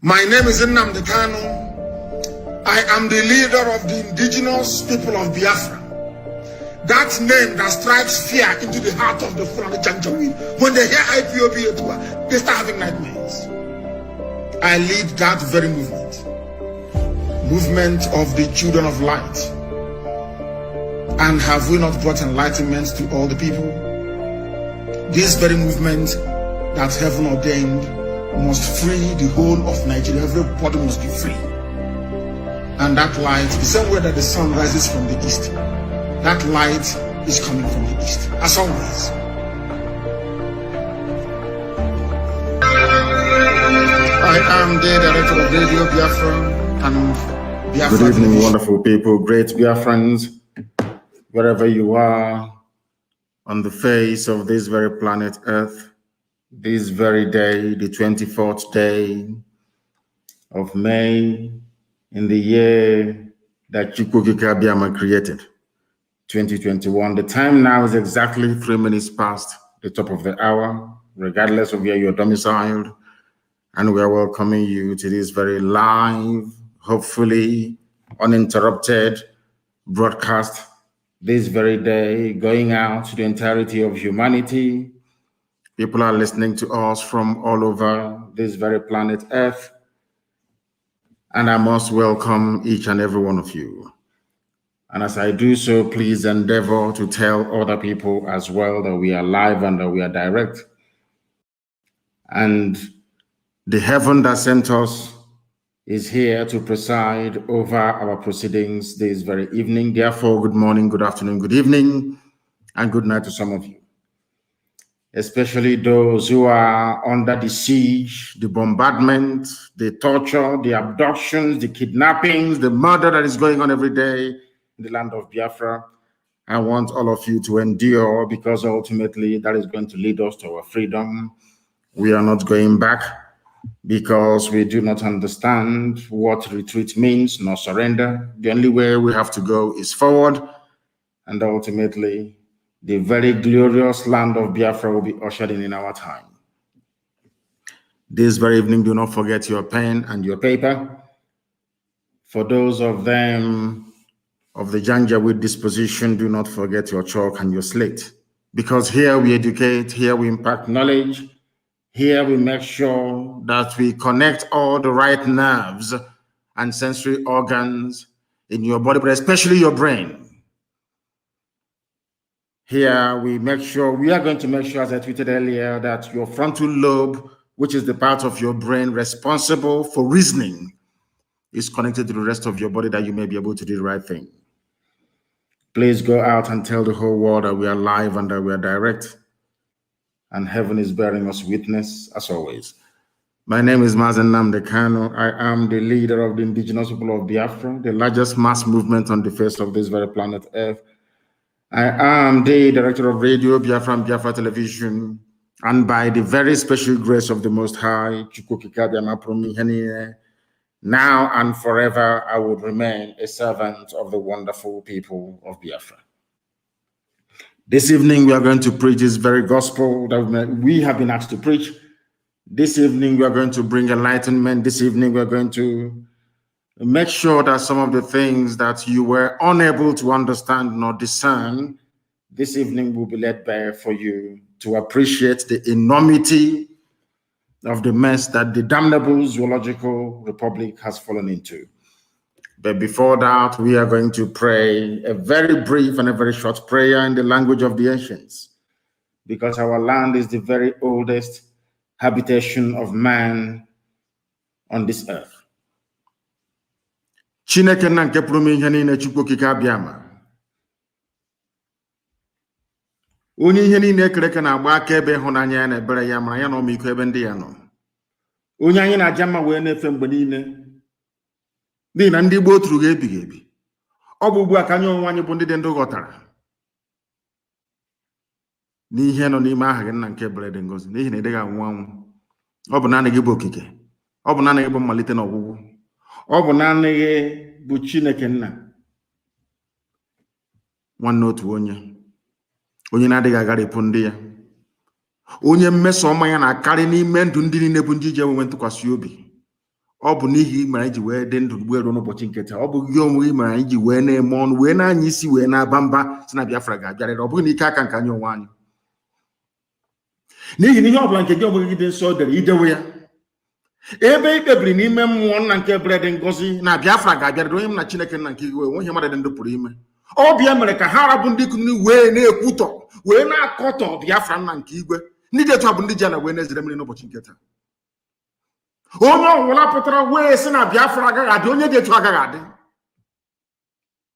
My name is Nnamdi Kanu. I am the leader of the indigenous people of Biafra. That name that strikes fear into the heart of the Fulani Janjaweed. When they hear IPOB, they start having nightmares. I lead that very movement. Movement of the children of light. And have we not brought enlightenment to all the people? This very movement that heaven ordained must free the whole of Nigeria. Everybody must be free. And that light, the same way that the sun rises from the east, that light is coming from the east, as always. I am the director of Radio Biafra and Biafra. Good evening, wonderful people, great Biafrans, wherever you are on the face of this very planet Earth, this very day, the 24th day of May, in the year that Chukwukika Biama created, 2021. The time now is exactly 3 minutes past the top of the hour, regardless of where you're domiciled. And we are welcoming you to this very live, hopefully uninterrupted broadcast this very day, going out to the entirety of humanity. People are listening to us from all over this very planet Earth. And I must welcome each and every one of you. And as I do so, please endeavor to tell other people as well that we are live and that we are direct. And the heaven that sent us is here to preside over our proceedings this very evening. Therefore, good morning, good afternoon, good evening, and good night to some of you. Especially those who are under the siege, the bombardment, the torture, the abductions, the kidnappings, the murder that is going on every day in the land of Biafra. I want all of you to endure, because ultimately that is going to lead us to our freedom. We are not going back because we do not understand what retreat means, nor surrender. The only way we have to go is forward, and ultimately the very glorious land of Biafra will be ushered in our time. This very evening, do not forget your pen and your paper. For those of them of the Janjaweed disposition, do not forget your chalk and your slate. Because here we educate, here we impact knowledge, here we make sure that we connect all the right nerves and sensory organs in your body, but especially your brain. Here we are going to make sure, as I tweeted earlier, that your frontal lobe, which is the part of your brain responsible for reasoning, is connected to the rest of your body, that you may be able to do the right thing. Please go out and tell the whole world that we are live and that we are direct, and heaven is bearing us witness as always. My name is Mazi Nnamdi Kanu. I am the leader of the indigenous people of Biafra, the largest mass movement on the face of this very planet Earth. I am the director of Radio Biafra and Biafra Television, and by the very special grace of the Most High, now and forever, I would remain a servant of the wonderful people of Biafra. This evening, we are going to preach this very gospel that we have been asked to preach. This evening, we are going to bring enlightenment. This evening, we are going to make sure that some of the things that you were unable to understand nor discern, this evening will be laid bare for you to appreciate the enormity of the mess that the damnable zoological republic has fallen into. But before that, we are going to pray a very brief and a very short prayer in the language of the ancients, because our land is the very oldest habitation of man on this earth. Chineke na nke pụrụ ime ihe niile, Chukwukika Abiama, onye ihe niile ekere eke na-agba aka ebe ịhụnanya ya na ebere ya, mara ya na ọmịiko ebe ndị ya nọ, onye anyị na-aja mma wee na-efe mgbe niile, n'ihi na ndị Igbo tụrụ ebighị ebi. Ọ bụ ugbu a ka anyị onwe anyị bụ ndị dị ndụ ghọtara n'ihe nọ n'ime aha gị, nna nke ebere dị ngọzi, n'ihi na ị dịghị anwụ anwụ. Ọ bụ naanị gị bụ okike, ọ bụ naanị gị bụ mmalite na ọgwụgwụ, ọ bụ naanị gị bụ Chineke nna, nwanne otu onye na-adịghị agharịpụ ndị ya, onye mmeso ọma ya na-akarị n'ime ndụ ndị niile bụ ndị ji enwe ntụkwasị obi. Obu nihi mara iji wee dị ndụ gbuo ruo n'ụbọchị nketa. Ọ bụ gị onwe mara iji wee na-eme ọnụ wee na-anya isi wee na-aba mba si na Biafra ga-abịarịrị. Ọ bụghị n'ike aka nke anyị onwe anyị. N'ihi na ihe ọbụla nke gị onwe gị dị nsọ dere idewe ya. Ebe ikpebiri n'ime mmụọ nna nke ebere dị ngọzi na Biafra ga-abịarịrị onye m na Chineke nna nke igwe onwe ihe mmadụ dị ndụ pụrụ ime. Ọbịa mere ka ha rabụ ndị kunu wee na-ekwutọ wee na-akọtọ Biafra nna nke igwe. Ndị dị etu a bụ ndị ji na wee na-ezere mmiri n'ụbọchị nketa. Onye ọwụla pụtara wee sị na Biafra agaghị adị, onye dị etu agaghị adị.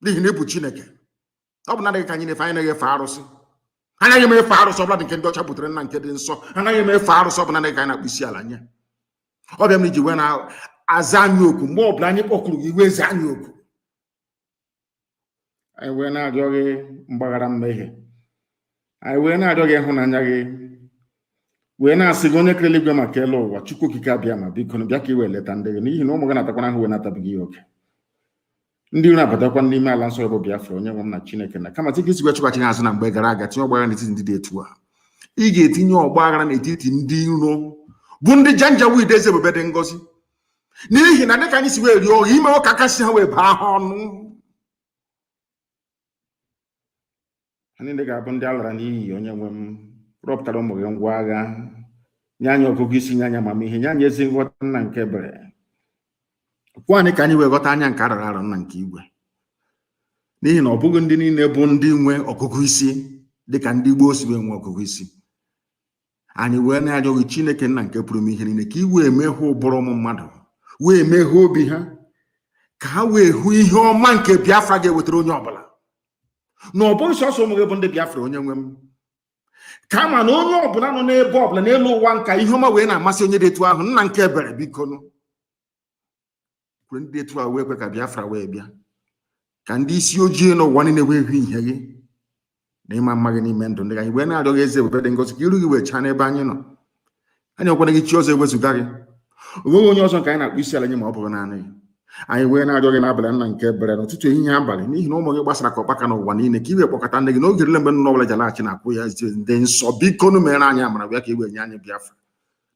N'ihi na ịbụ Chineke. Ọ bụ na ka anyị na-efe, anyị na-efe arụsị. Anaghị m efe arụsị ọbụla dị nke ndị ọcha butere nna nke dị nsọ. Anaghị m efe arụsị ọbụla dị ka anyị na-akpụ isi ala nye. Ọbịa m iji wee na-aza anyị oku mgbe ọbụla anyị kpọkụrụ gị wee zaa anyị oku. Anyị wee na-arịọ gị mgbaghara mmehie. Anyị wee na-arịọ gị ịhụnanya gị. Wee na-asị gị onye kere eluigwe maka elu ụwa, Chukwu okike abịa ma biko bịa ka iwe leta ndị gị, n'ihi na ụmụ gị na-atakwana ahụ wee na-atabighị ya oke. Ndị iro abatakwa n'ime ala nsọ bụ Biafra, onye nwe m na Chineke na kama tupu isigwe chụghachi azụ na mgbe gara aga tinye ọgbaghara n'etiti ndị dị etu a. Ị ga-etinye ọgbaghara n'etiti ndị iro bụ ndị janjaweed eze ebube dị ngọzi. N'ihi na dịka anyị si wee rịọ ime ụka kasị ha wee baa ha ọnụ. Ha niile ga-abụ ndị alara n'iyi, onye nwe m rọpụtara ụmụ gị ngwa agha, nye anyị ọgụgụ isi, nye anyị amamihe, nye anyị ezi nghọta nna nke ebere. Kwa anyị ka anyị wee ghọta anya nke arara arọ nna nke igwe. N'ihi na ọ bụghị ndị niile bụ ndị nwe ọgụgụ isi dịka ndị Igbo si wee nwe ọgụgụ isi. Anyị wee na-arịọ gị Chineke nna nke pụrụ ihe niile ka i wee meghee ụbụrụ ụmụ mmadụ, wee meghee obi ha, ka ha wee hụ ihe ọma nke Biafra ga-ewetara onye ọbụla. Na ọ bụghị sọsọ ụmụ gị bụ ndị Biafra, onye nwe m, kama na onye ọbụla nọ n'ebe ọbụla n'elu ụwa nka ihe ọma wee na-amasị onye dị etu ahụ. Nna nke ebere biko nụ kwere ndị dị etu ahụ wee kwe ka Biafra wee bịa, ka ndị isi ojii n'ụwa niile wee hụ ihe gị na ịma mma gị n'ime ndụ ndị anyị wee na-arịọ gị eze ebube dị ngọzi ka iru gị wee chaa n'ebe anyị nọ. Anyị ọkwara gị chi ọzọ ewezụga gị, onweghị onye ọzọ nke anyị na-akpụ isi ala nye ma ọ bụrụ naanị gị. Anyị wee na-arịọ gị n'abalị nna nke ebere n'ụtụtụ ehihie abalị, n'ihi na ụmụ gị gbasara ka ọkpaka n'ụwa niile, ka i wee kpọkọta ndị gị n'oge niile mgbe nnụnụ ọbụla ji alaghachi na-akwụ ya dị nsọ. Biko nụ mere anyị amara bịa ka i wee nye anyị Biafra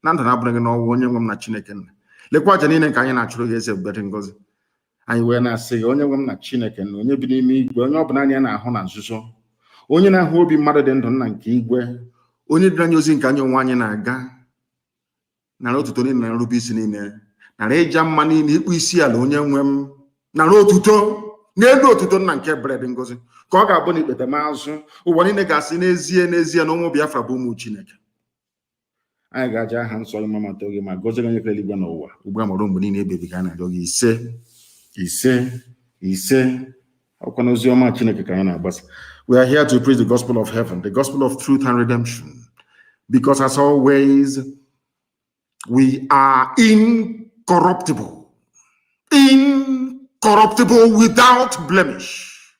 na ndụ na-abụrụ gị n'ọnwụ, onye nwe m na Chineke nna. Lekwa aja niile nke anyị na-achụrụ gị eze ebube dị ngọzi. Anyị wee na-asị gị onye nwe m na Chineke na onye bi n'ime igwe, onye ọbụla anyị na-ahụ na nzuzo, onye na-ahụ obi mmadụ dị ndụ nna nke igwe, onye dịrị anyị ozi nke anyị onwe anyị na-aga, nara otuto niile na nrube isi niile, nara ịja mma niile, ịkpụ isi ala, onye nwe m, nara otuto n'elu otuto nna nke ebere dị ngọzi, ka ọ ga-abụ na ikpete maazụ ụwa niile ga-asị n'ezie n'ezie na ụmụ Biafra bụ ụmụ Chineke. Anyị ga-aja aha nsọ gị ma mata gị ma gọzie onye kere eluigwe n'ụwa ugbu a ma ruo mgbe niile ebighị ka a na-arịọ gị ise ise ise. Ọkwa n'ozi ọma Chineke ka anyị na-agbasa. We are here to preach the gospel of heaven, the gospel of truth and redemption, because as always we are incorruptible without blemish,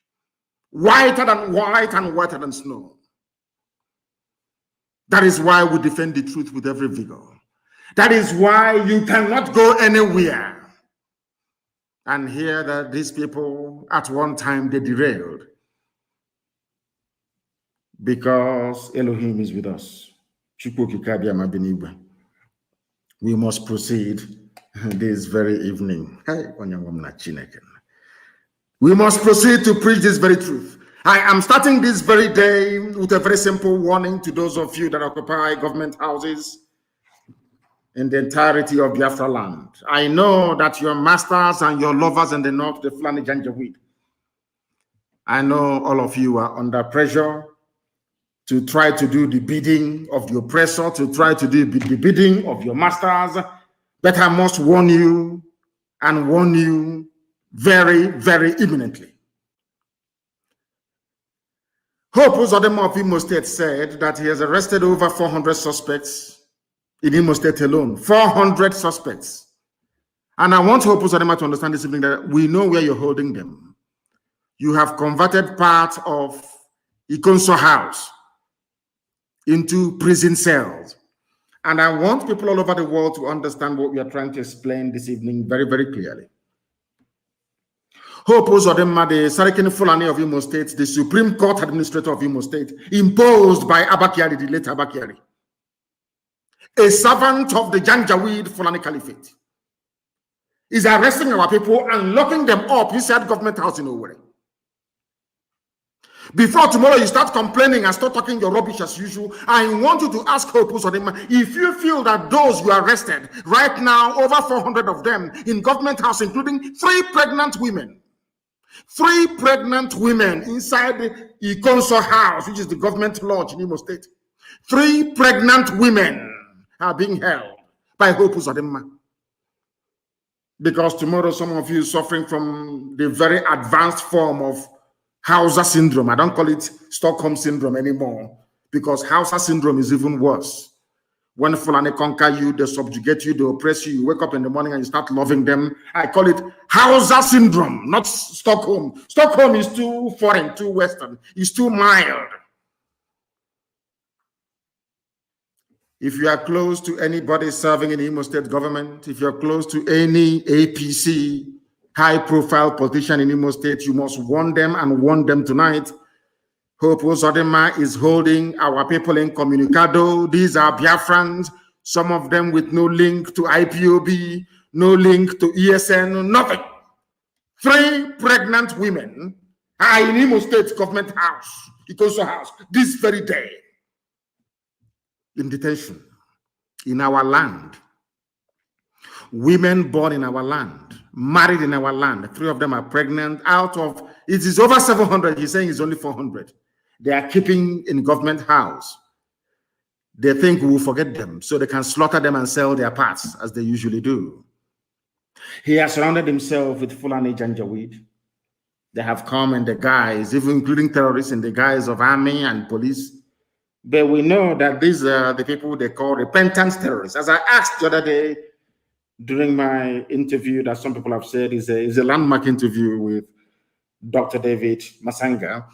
whiter than white and whiter than snow. That is why we defend the truth with every vigor. That is why you cannot go anywhere and hear that these people at one time they derailed, because Elohim is with us. We must proceed this very evening. We must proceed to preach this very truth. I am starting this very day with a very simple warning to those of you that occupy government houses in the entirety of Biafra land. I know that your masters and your lovers in the north, the Fulani Janjaweed, I know all of you are under pressure to try to do the bidding of the oppressor, to try to do the bidding of your masters. But I must warn you and warn you very, very imminently. Hope Uzodinma of Imo State said that he has arrested over 400 suspects in Imo State alone. 400 suspects. And I want Hope Uzodinma to understand this evening that we know where you're holding them. You have converted part of Ikonso House into prison cells. And I want people all over the world to understand what we are trying to explain this evening very, very clearly. Hope Uzodinma, the Sarkin Fulani of Imo State, the Supreme Court Administrator of Imo State, imposed by Abakiari, the late Abakiari, a servant of the Janjaweed Fulani Caliphate, is arresting our people and locking them up inside government house in Owerri. Before tomorrow you start complaining and start talking your rubbish as usual, I want you to ask Hope Uzodinma, if you feel that those you arrested right now, over 400 of them in government house, including 3 pregnant women, 3 pregnant women inside the Ikonso house, which is the government lodge in Imo State. 3 pregnant women are being held by Hope Uzodinma. Because tomorrow some of you suffering from the very advanced form of Hausa syndrome. I don't call it Stockholm syndrome anymore, because Hausa syndrome is even worse. When Fulani conquer you, they subjugate you, they oppress you, you wake up in the morning and you start loving them. I call it Hausa syndrome, not Stockholm. Stockholm is too foreign, too Western. It's too mild. If you are close to anybody serving in the Imo State government, if you're close to any APC high-profile politician in Imo State, you must warn them and warn them tonight. Hope Uzodinma is holding our people incommunicado. These are Biafrans, some of them with no link to IPOB, no link to ESN, nothing. 3 pregnant women are in Imo State government house, Ikoso house, this very day, in detention, in our land. Women born in our land, married in our land. 3 of them are pregnant. Out of, it is over 700. He's saying it's only 400. They are keeping in government house. They think we will forget them, so they can slaughter them and sell their parts, as they usually do. He has surrounded himself with Fulani Janjaweed. They have come in the guise, even including terrorists, in the guise of army and police. But we know that these are the people they call repentant terrorists. As I asked the other day, during my interview that some people have said is a landmark interview with Dr. David Masanga,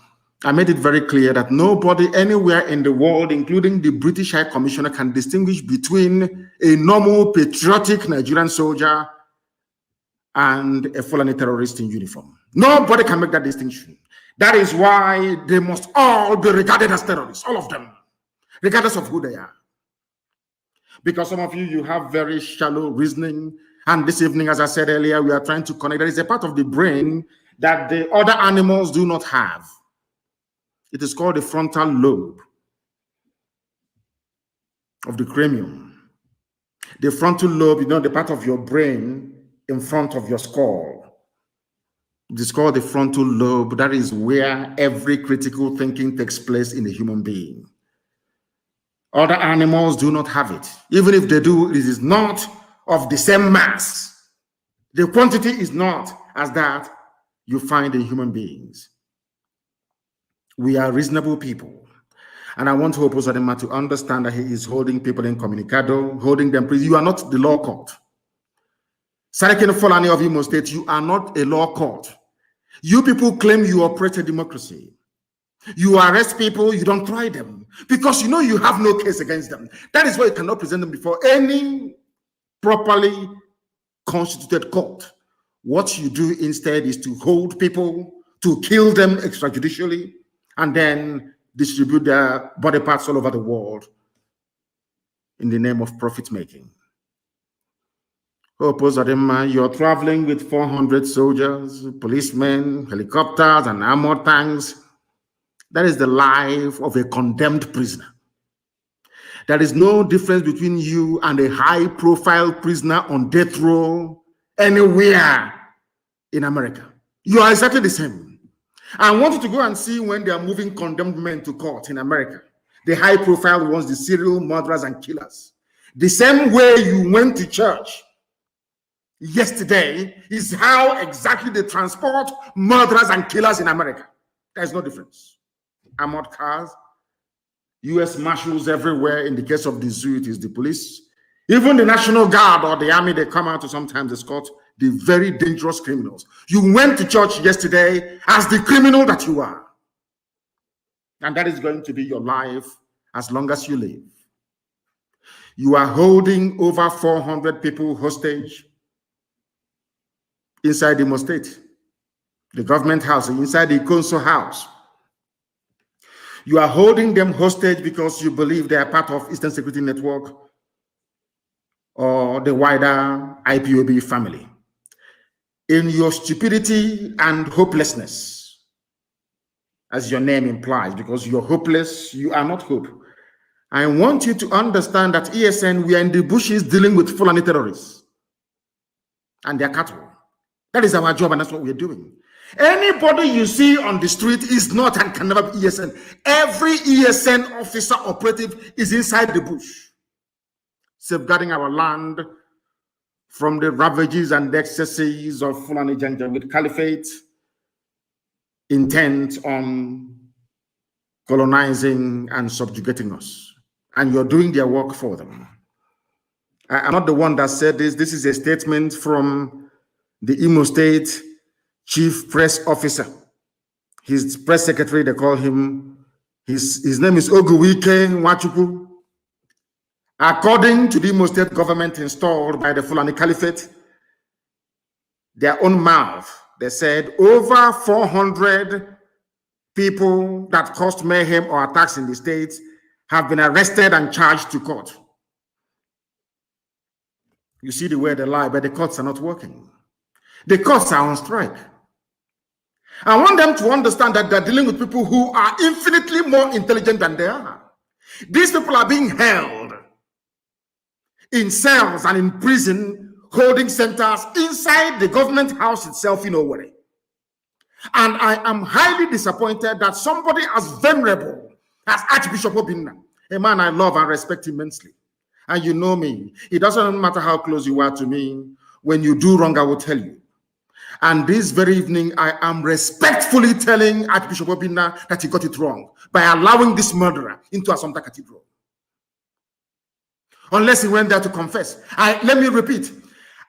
I made it very clear that nobody anywhere in the world, including the British High Commissioner, can distinguish between a normal patriotic Nigerian soldier and a Fulani terrorist in uniform. Nobody can make that distinction. That is why they must all be regarded as terrorists, all of them, regardless of who they are. Because some of you, you have very shallow reasoning. And this evening, as I said earlier, we are trying to connect. There is a part of the brain that the other animals do not have. It is called the frontal lobe of the cranium. The frontal lobe, you know, the part of your brain in front of your skull. It is called the frontal lobe. That is where every critical thinking takes place in a human being. Other animals do not have it. Even if they do, it is not of the same mass. The quantity is not as that you find in human beings. We are reasonable people. And I want Hope Uzodinma to understand that he is holding people incommunicado, holding them prison. You are not the law court. Sarkin Fulani of Imo State, you are not a law court. You people claim you operate a democracy. You arrest people, you don't try them, because you know you have no case against them. That is why you cannot present them before any properly constituted court. What you do instead is to hold people, to kill them extrajudicially, and then distribute their body parts all over the world in the name of profit making. Hope Uzodinma, you're traveling with 400 soldiers, policemen, helicopters, and armored tanks. That is the life of a condemned prisoner. There is no difference between you and a high-profile prisoner on death row anywhere in America. You are exactly the same. I want you to go and see when they are moving condemned men to court in America. The high-profile ones, the serial murderers and killers. The same way you went to church yesterday is how exactly they transport murderers and killers in America. There is no difference. Armored cars, U.S. Marshals everywhere. In the case of the zoo, it is the police. Even the National Guard or the army, they come out to sometimes escort the very dangerous criminals. You went to church yesterday as the criminal that you are. And that is going to be your life as long as you live. You are holding over 400 people hostage inside Imo State, the government house, inside the council house. You are holding them hostage because you believe they are part of Eastern Security Network or the wider IPOB family. in your stupidity and hopelessness, as your name implies, because you're hopeless, you are not hope. I want you to understand that ESN, we are in the bushes dealing with Fulani terrorists and their cattle. That is our job, and that's what we're doing. Anybody you see on the street is not and can never be ESN. Every ESN officer operative is inside the bush, safeguarding our land from the ravages and the excesses of Fulani Janjaweed Caliphate, intent on colonizing and subjugating us. And you're doing their work for them. I'm not the one that said this. This is a statement from the Imo State Chief Press Officer. His press secretary, they call him, his name is Oguwike Nwachukwu. According to the Imo State government installed by the Fulani Caliphate, their own mouth, they said over 400 people that caused mayhem or attacks in the state have been arrested and charged to court. You see the way they lie, but the courts are not working. The courts are on strike. I want them to understand that they're dealing with people who are infinitely more intelligent than they are. These people are being held in cells and in prison holding centers inside the government house itself in Owerri. And I am highly disappointed that somebody as venerable as Archbishop Obinna, a man I love and respect immensely, and you know me, it doesn't matter how close you are to me, when you do wrong, I will tell you. And this very evening, I am respectfully telling Archbishop Obinna that he got it wrong by allowing this murderer into Assumpta Cathedral. Unless he went there to confess. Let me repeat,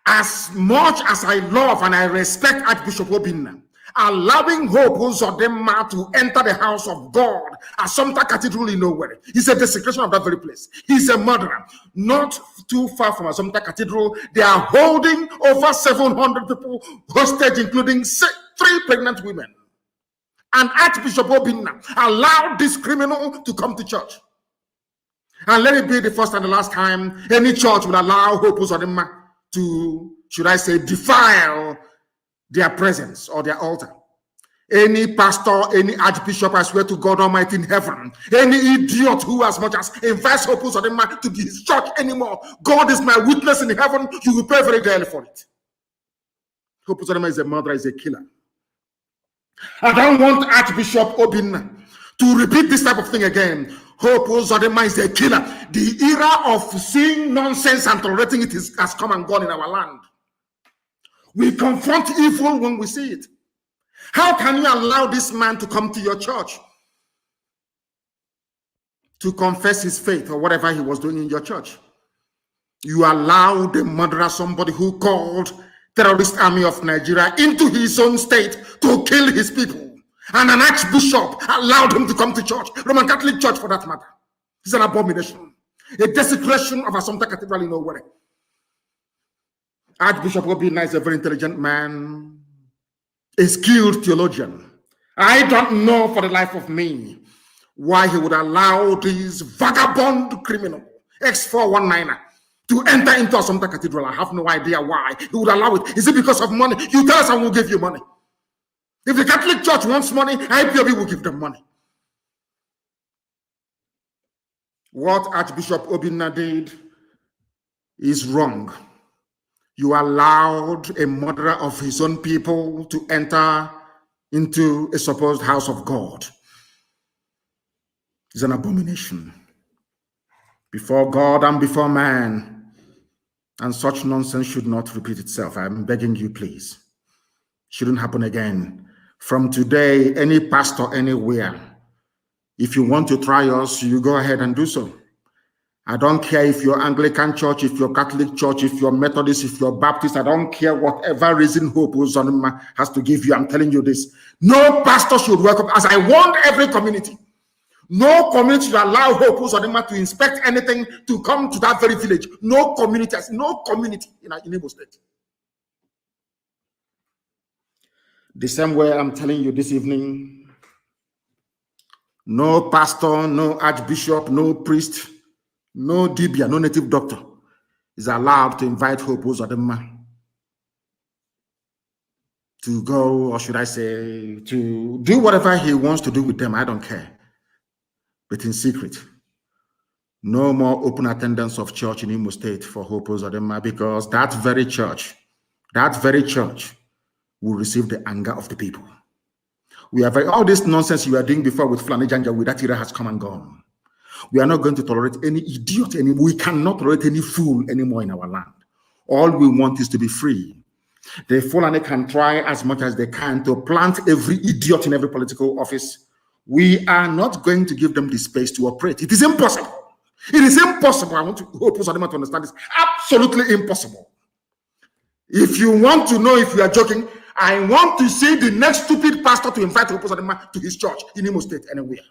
as much as I love and I respect Archbishop Obinna, allowing Hope Uzodinma to enter the house of God, Assumpta Cathedral in Owerri, is a desecration of that very place. He's a murderer. Not too far from Assumpta Cathedral, they are holding over 700 people hostage, including 3 pregnant women. And Archbishop Obinna allowed this criminal to come to church. And let it be the first and the last time any church will allow Hope Uzodinma to, should I say, defile their presence or their altar. Any pastor, any archbishop, I swear to God Almighty in heaven, any idiot who as much as invites Hope Uzodinma to his church anymore, God is my witness in heaven, you will pay very dearly for it. Hope Uzodinma is a murderer, is a killer. I don't want Archbishop Obinna to repeat this type of thing again. Hope Uzodinma is a killer. The era of seeing nonsense and tolerating it has come and gone in our land. We confront evil when we see it. How can you allow this man to come to your church to confess his faith or whatever he was doing in your church? You allow the murderer, somebody who called terrorist army of Nigeria into his own state to kill his people. And an archbishop allowed him to come to church, Roman Catholic Church for that matter. It's an abomination. A desecration of Assumpta Cathedral in Owerri. Archbishop Obinna is a very intelligent man, a skilled theologian. I don't know for the life of me why he would allow this vagabond criminal, X419er, to enter into Assumpta Cathedral. I have no idea why he would allow it. Is it because of money? You tell us and we'll give you money. If the Catholic Church wants money, IPOB will give them money. What Archbishop Obinna did is wrong. You allowed a murderer of his own people to enter into a supposed house of God. It's an abomination before God and before man. And such nonsense should not repeat itself. I'm begging you, please. Shouldn't happen again. From today, any pastor anywhere, if you want to try us, you go ahead and do so. I don't care if you're Anglican church, if you're Catholic church, if you're Methodist, if you're Baptist. I don't care whatever reason Hope Uzodinma has to give you. I'm telling you this. No pastor should welcome, as I want every community. No community should allow Hope Uzodinma to inspect anything to come to that very village. No community in Imo State. The same way I'm telling you this evening, no pastor, no archbishop, no priest, no dibia, no native doctor is allowed to invite Hope Uzodinma to go, or should I say, to do whatever he wants to do with them. I don't care. But in secret. No more open attendance of church in Imo State for Hope Uzodinma, because that very church will receive the anger of the people. We are all this nonsense you are doing before with Fulani Janjaweed, that era has come and gone. We are not going to tolerate any idiot anymore. We cannot tolerate any fool anymore in our land. All we want is to be free. The Fulani can try as much as they can to plant every idiot in every political office. We are not going to give them the space to operate. It is impossible. It is impossible. I want to hope to understand this. Absolutely impossible. If you want to know if you are joking, I want to see the next stupid pastor to invite Opo to his church in Imo State anywhere.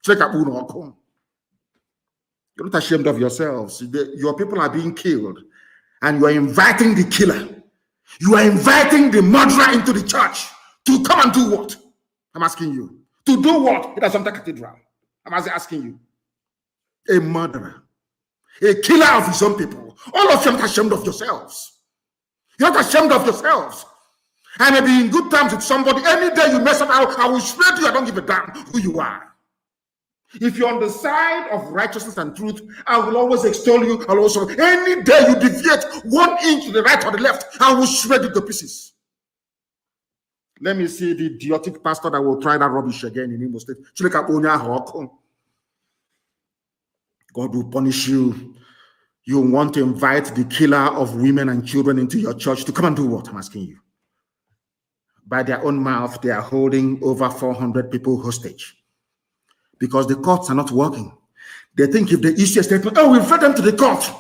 You're not ashamed of yourselves. Your people are being killed, and you are inviting the killer. You are inviting the murderer into the church to come and do what? I'm asking you. To do what? It is some cathedral. I'm asking you. A murderer, a killer of his own people. All of you are not ashamed of yourselves. You're not ashamed of yourselves. I may be in good terms with somebody. Any day you mess up, I will spread you. I don't give a damn who you are. If you're on the side of righteousness and truth, I will always extol you. I'll also, any day you deviate 1 inch to the right or the left, I will shred you to pieces. Let me see the idiotic pastor that will try that rubbish again in Imo State. God will punish you. You want to invite the killer of women and children into your church to come and do what? I'm asking you. By their own mouth, they are holding over 400 people hostage because the courts are not working. They think if they issue a statement, oh, we'll refer them to the court,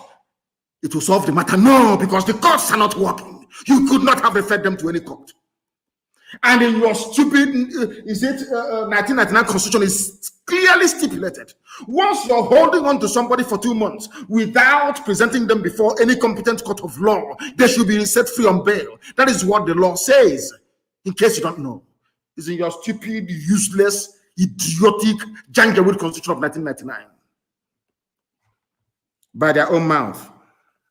it will solve the matter. No, because the courts are not working. You could not have referred them to any court. And in your stupid, 1999 constitution is clearly stipulated. Once you're holding on to somebody for 2 months without presenting them before any competent court of law, they should be set free on bail. That is what the law says. In case you don't know, it's in your stupid, useless, idiotic, Janjaweed constitution of 1999. By their own mouth.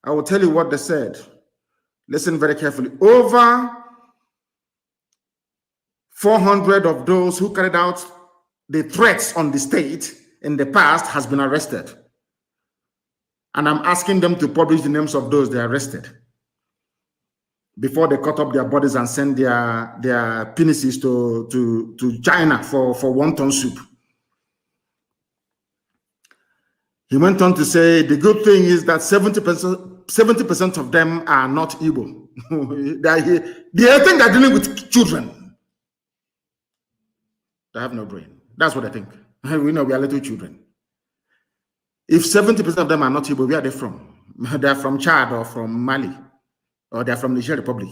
I will tell you what they said. Listen very carefully. Over 400 of those who carried out the threats on the state in the past has been arrested. And I'm asking them to publish the names of those they arrested before they cut up their bodies and send their penises to China for wonton soup. He went on to say, the good thing is that 70% of them are not Igbo. They think they're dealing with children. They have no brain. That's what I think. We know we are little children. If 70% of them are not Igbo, where are they from? They're from Chad or from Mali, or they're from Nigerian Republic.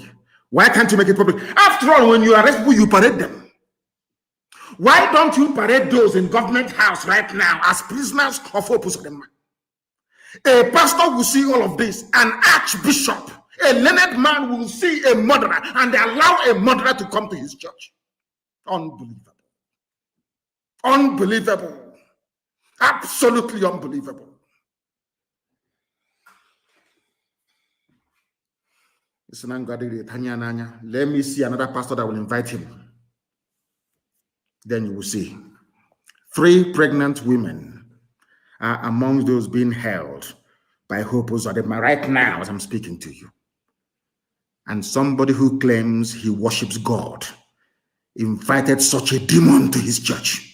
Why can't you make it public? After all, when you arrest people, you parade them. Why don't you parade those in government house right now as prisoners of Opus Dema? A pastor will see all of this, an archbishop, a learned man will see a murderer, and they allow a murderer to come to his church. Unbelievable. Unbelievable. Absolutely unbelievable. Let me see another pastor that will invite him. Then you will see. 3 pregnant women are among those being held by Hope Uzodinma right now as I'm speaking to you. And somebody who claims he worships God invited such a demon to his church.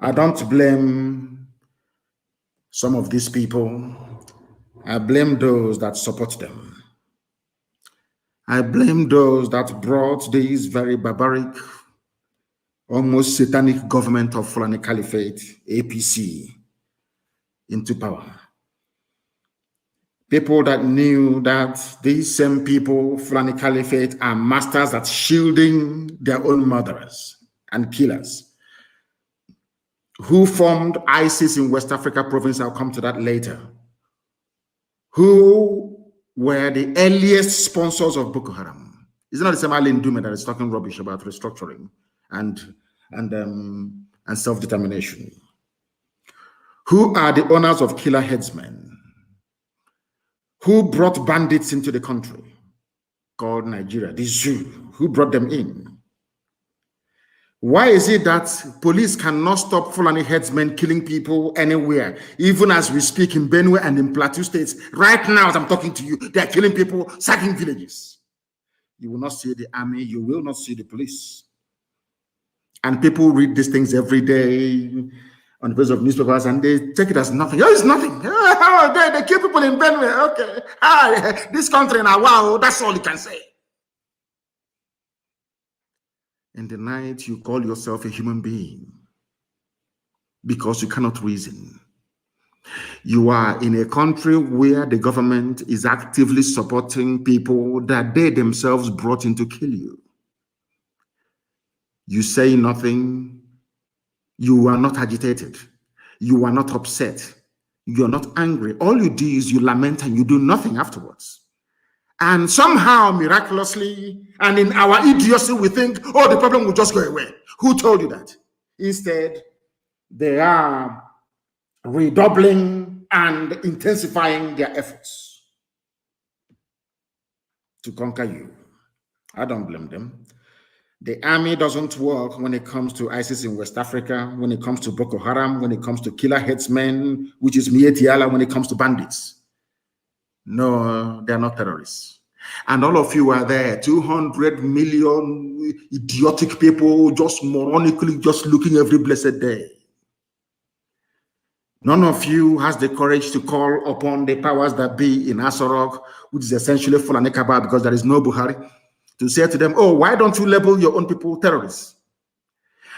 I don't blame some of these people. I blame those that support them. I blame those that brought this very barbaric, almost satanic government of Fulani Caliphate, APC, into power. People that knew that these same people, Fulani Caliphate, are masters at shielding their own murderers and killers. Who formed ISIS in West Africa province, I'll come to that later. Who were the earliest sponsors of Boko Haram. It's not the same Ali Ndume that is talking rubbish about restructuring and self-determination. Who are the owners of killer headsmen? Who brought bandits into the country called Nigeria? The zoo. Who brought them in? Why is it that police cannot stop Fulani headsmen killing people anywhere, even as we speak in Benue and in Plateau states? Right now, as I'm talking to you, they are killing people, sacking villages. You will not see the army, you will not see the police. And people read these things every day on the page of newspapers and they take it as nothing. Oh, it's nothing. Oh, they kill people in Benue. Okay. This country now, wow, that's all you can say. In the night, you call yourself a human being because you cannot reason. You are in a country where the government is actively supporting people that they themselves brought in to kill you. You say nothing. You are not agitated. You are not upset. You are not angry. All you do is you lament and you do nothing afterwards. And somehow, miraculously, and in our idiocy, we think, oh, the problem will just go away. Who told you that? Instead, they are redoubling and intensifying their efforts to conquer you. I don't blame them. The army doesn't work when it comes to ISIS in West Africa, when it comes to Boko Haram, when it comes to killer headsmen, which is Mietiala, when it comes to bandits. No, they're not terrorists. And all of you are there, 200 million idiotic people just moronically just looking every blessed day. None of you has the courage to call upon the powers that be in Asorok, which is essentially Fulani Kaba because there is no Buhari, to say to them, oh, why don't you label your own people terrorists?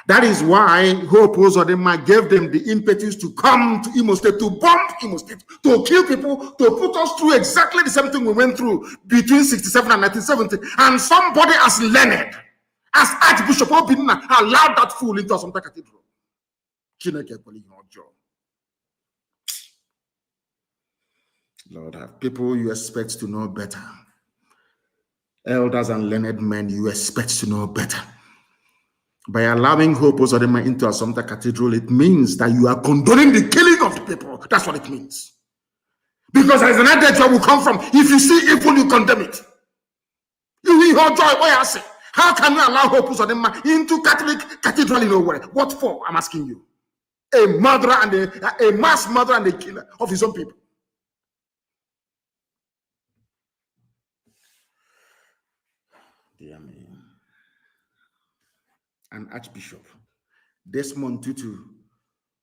That is why Hope Uzodinma gave them the impetus to come to Imo State, to bomb Imo State, to kill people, to put us through exactly the same thing we went through between 1967 and 1970. And somebody as learned as Archbishop Obinna allowed that fool into Assumpta Cathedral. Lord, have people you expect to know better. Elders and learned men you expect to know better. By allowing Hope Uzodinma into Assumpta Cathedral, it means that you are condoning the killing of the people. That's what it means. Because there is another where will come from. If you see evil, you condemn it. You will hold joy. What I say? How can you allow Hope Uzodinma into Catholic Cathedral in nowhere? What for? I'm asking you. A murderer and a mass murderer and a killer of his own people. Dear me. An archbishop, Desmond Tutu,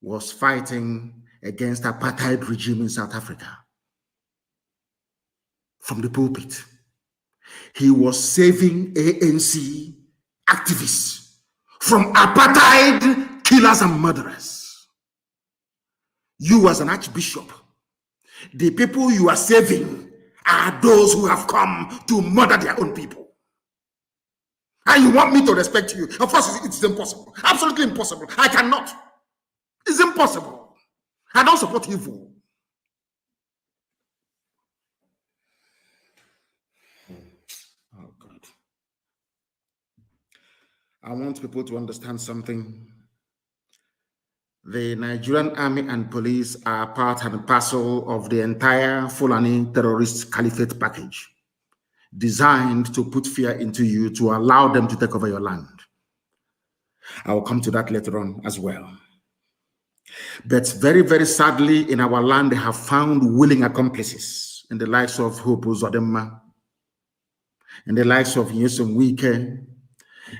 was fighting against apartheid regime in South Africa. From the pulpit, he was saving ANC activists from apartheid killers and murderers. You as an archbishop, the people you are saving are those who have come to murder their own people. And you want me to respect you? Of course, it's impossible. Absolutely impossible. I cannot. It's impossible. I don't support evil. Oh, God. I want people to understand something. The Nigerian army and police are part and parcel of the entire Fulani terrorist caliphate package, designed to put fear into you, to allow them to take over your land. I will come to that later on as well. But very, very sadly, in our land, they have found willing accomplices in the likes of Hope Uzodinma, in the likes of Nyesom Wike,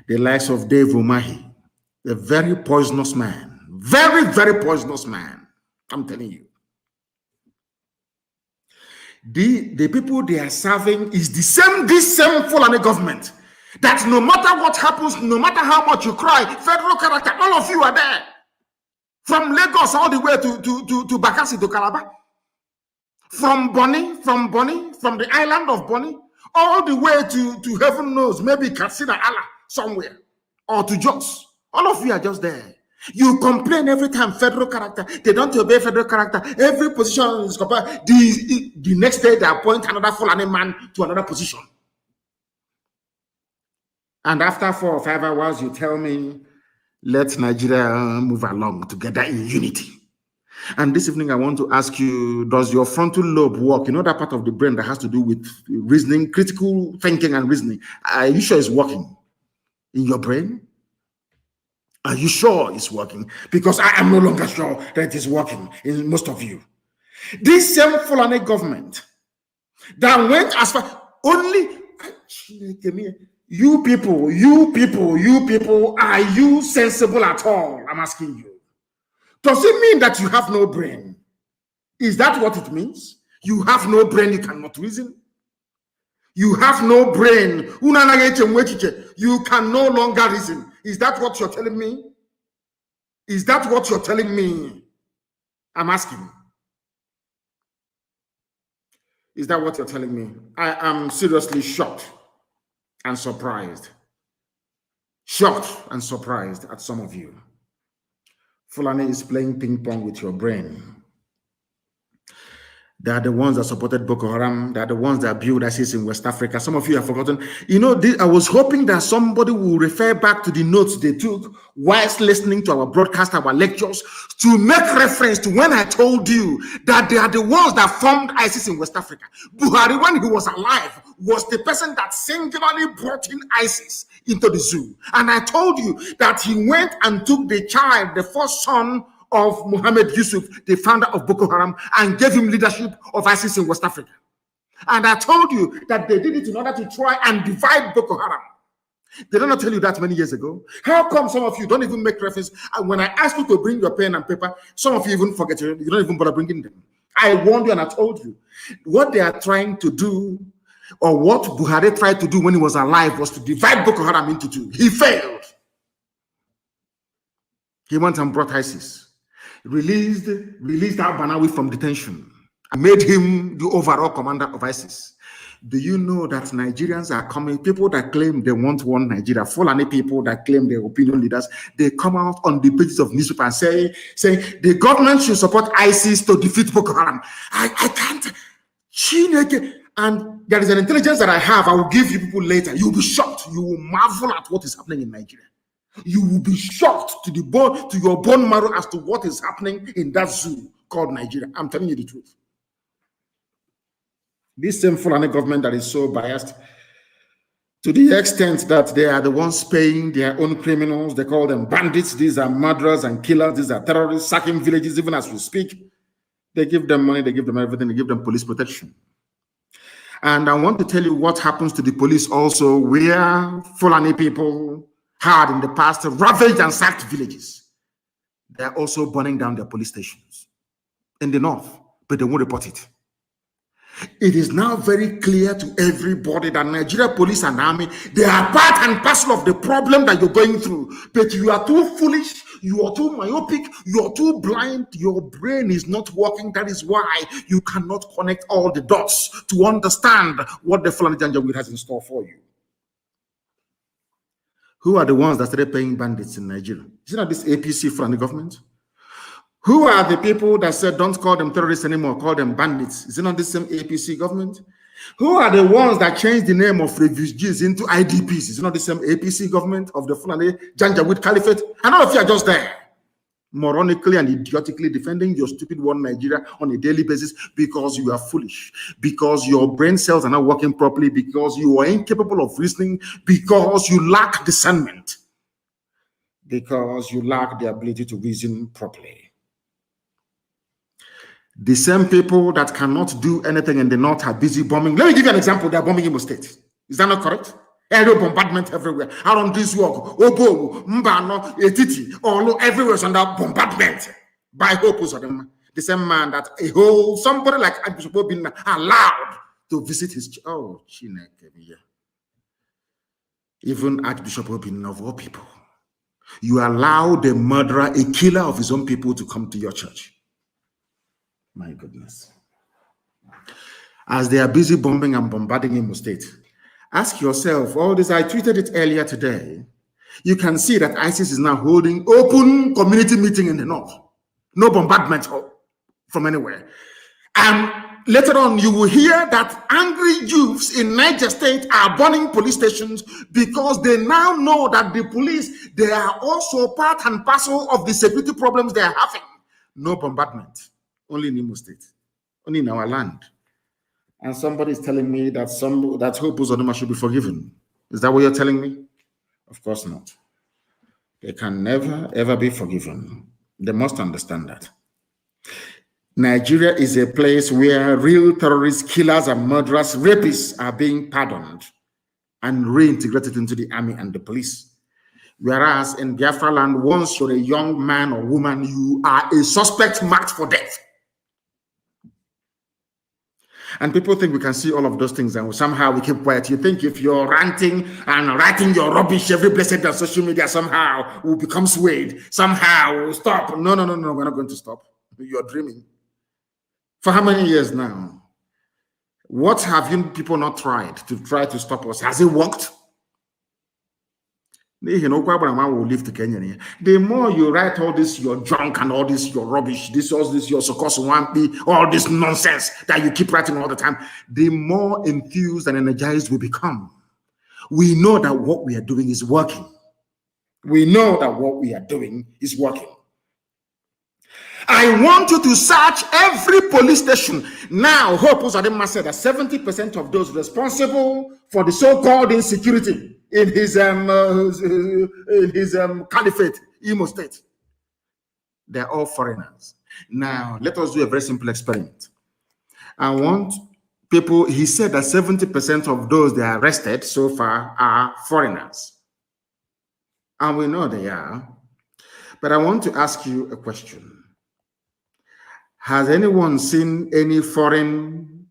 the likes of Dave Umahi, a very poisonous man, very, very poisonous man. I'm telling you. The people they are serving is this same Fulani government that no matter what happens, no matter how much you cry, federal character, all of you are there. From Lagos all the way to Bakassi to Calabar. From Bonny, from the island of Bonny, all the way to heaven knows, maybe Katsina Allah somewhere, or to Jos. All of you are just there. You complain every time federal character, they don't obey federal character. Every position is compared. The next day they appoint another Fulani man to another position. And after 4 or 5 hours, you tell me, let Nigeria move along together in unity. And this evening, I want to ask you, does your frontal lobe work? You know that part of the brain that has to do with reasoning, critical thinking and reasoning. Are you sure it's working in your brain? Are you sure it's working? Because I am no longer sure that it is working in most of you. This same Fulani government that went as far, only, you people, are you sensible at all? I'm asking you. Does it mean that you have no brain? Is that what it means? You have no brain, you cannot reason? You have no brain. You can no longer reason. Is that what you're telling me? Is that what you're telling me? I'm asking. Is that what you're telling me? I am seriously shocked and surprised. Shocked and surprised at some of you. Fulani is playing ping pong with your brain. They are the ones that supported Boko Haram. They are the ones that built ISIS in West Africa. Some of you have forgotten. You know, I was hoping that somebody will refer back to the notes they took whilst listening to our broadcast, our lectures, to make reference to when I told you that they are the ones that formed ISIS in West Africa. Buhari, when he was alive, was the person that singularly brought in ISIS into the zoo. And I told you that he went and took the child, the first son of Muhammad Yusuf, the founder of Boko Haram, and gave him leadership of ISIS in West Africa. And I told you that they did it in order to try and divide Boko Haram. Did I not tell you that many years ago? How come some of you don't even make reference? And when I asked you to bring your pen and paper, some of you even forget, you don't even bother bringing them. I warned you and I told you what they are trying to do, or what Buhari tried to do when he was alive, was to divide Boko Haram into two. He failed. He went and brought ISIS. Released al-Banawi from detention and made him the overall commander of ISIS. Do you know that Nigerians are coming, people that claim they want one Nigeria, Fulani people that claim they're opinion leaders, they come out on the pages of newspaper and say the government should support ISIS to defeat Boko Haram. I can't. And there is an intelligence that I have, I will give you people later. You'll be shocked. You will marvel at what is happening in Nigeria. You will be shocked to your bone marrow as to what is happening in that zoo called Nigeria. I'm telling you the truth. This same Fulani government that is so biased to the extent that they are the ones paying their own criminals. They call them bandits. These are murderers and killers. These are terrorists, sacking villages even as we speak. They give them money. They give them everything. They give them police protection. And I want to tell you what happens to the police also, where Fulani people had in the past ravaged and sacked villages. They are also burning down their police stations in the north, but they won't report it. It is now very clear to everybody that Nigeria police and army, they are part and parcel of the problem that you're going through. But you are too foolish, you are too myopic, you are too blind, your brain is not working. That is why you cannot connect all the dots to understand what the Fulani Janjaweed has in store for you. Who are the ones that started paying bandits in Nigeria? Is it not this APC Fulani government? Who are the people that said don't call them terrorists anymore, call them bandits? Is it not the same APC government? Who are the ones that changed the name of refugees into IDPs? Is it not the same APC government of the Fulani Janjaweed Caliphate? And all of you are just there, moronically and idiotically defending your stupid one Nigeria on a daily basis because you are foolish, because your brain cells are not working properly, because you are incapable of reasoning, because you lack discernment, because you lack the ability to reason properly. The same people that cannot do anything in the north are busy bombing. Let me give you an example. They are bombing Imo State. Is that not correct? Aerial bombardment everywhere. Around this work, Obo, Mbano, Etiti, all everywhere is under bombardment by Hopus of them. The same man that somebody like Archbishop Obin allowed to visit his. Oh, even Archbishop Obin of all people, you allow the murderer, a killer of his own people, to come to your church. My goodness. As they are busy bombing and bombarding Imo State, ask yourself, all this, I tweeted it earlier today, you can see that ISIS is now holding open community meeting in the north. No bombardment from anywhere. And later on, you will hear that angry youths in Niger State are burning police stations because they now know that the police, they are also part and parcel of the security problems they are having. no bombardment, only in Imo State, only in our land. And somebody is telling me that Hope Uzodinma should be forgiven. Is that what you're telling me? Of course not. They can never, ever be forgiven. They must understand that. Nigeria is a place where real terrorists, killers, and murderers, rapists are being pardoned and reintegrated into the army and the police. Whereas in Biafra land, once you're a young man or woman, you are a suspect marked for death. And people think we can see all of those things and somehow we keep quiet. You think if you're ranting and writing your rubbish every blessed day on social media, somehow will become swayed, somehow will stop. No, we're not going to stop. You're dreaming. For how many years now? What have you people not tried to stop us? Has it worked? The more you write all this, your junk and all this, your rubbish, all this, your all this nonsense that you keep writing all the time, the more enthused and energized we become. We know that what we are doing is working. We know that what we are doing is working. I want you to search every police station. Now, Hope Uzodinma said that 70% of those responsible for the so-called insecurity in his caliphate, Imo State, they're all foreigners. Now, let us do a very simple experiment. I want people, he said that 70% of those they arrested so far are foreigners. And we know they are. But I want to ask you a question. Has anyone seen any foreign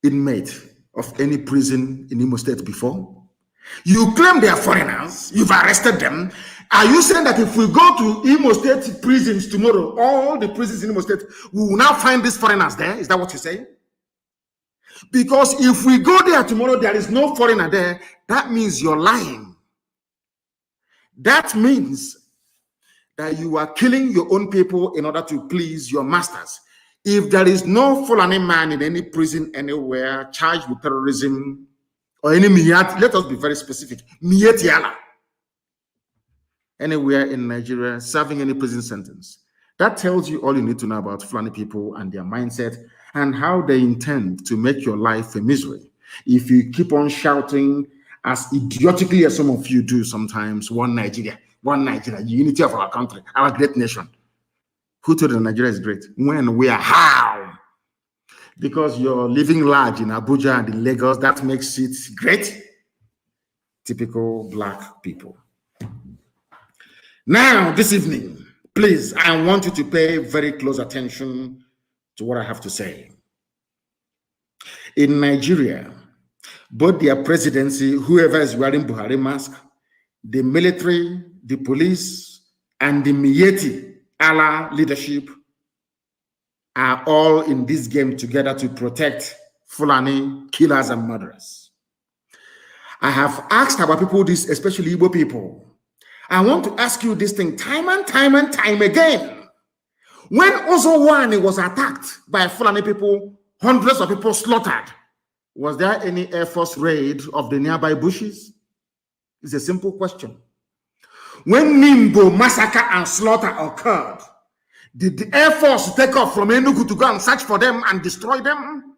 inmate of any prison in Imo State before? You claim they are foreigners, you've arrested them. Are you saying that if we go to Imo State prisons tomorrow, all the prisons in Imo State, we will now find these foreigners there? Is that what you're saying? Because if we go there tomorrow, there is no foreigner there, that means you're lying. That means that you are killing your own people in order to please your masters. If there is no Fulani man in any prison anywhere charged with terrorism or any miyat, let us be very specific, miyetiala, anywhere in Nigeria serving any prison sentence, that tells you all you need to know about Fulani people and their mindset and how they intend to make your life a misery. If you keep on shouting as idiotically as some of you do sometimes, one Nigeria, unity of our country, our great nation. Who told you Nigeria is great? When, where, how? Because you're living large in Abuja and in Lagos, that makes it great. Typical black people. Now, this evening, please, I want you to pay very close attention to what I have to say. In Nigeria, both their presidency, whoever is wearing Buhari mask, the military, the police, and the Miyetti Allah leadership are all in this game together to protect Fulani killers and murderers. I have asked our people this, especially Igbo people. I want to ask you this thing time and time again. When Ozowani was attacked by Fulani people, hundreds of people slaughtered, was there any Air Force raid of the nearby bushes? It's a simple question. When Nimbo massacre and slaughter occurred, did the Air Force take off from Enugu to go and search for them and destroy them?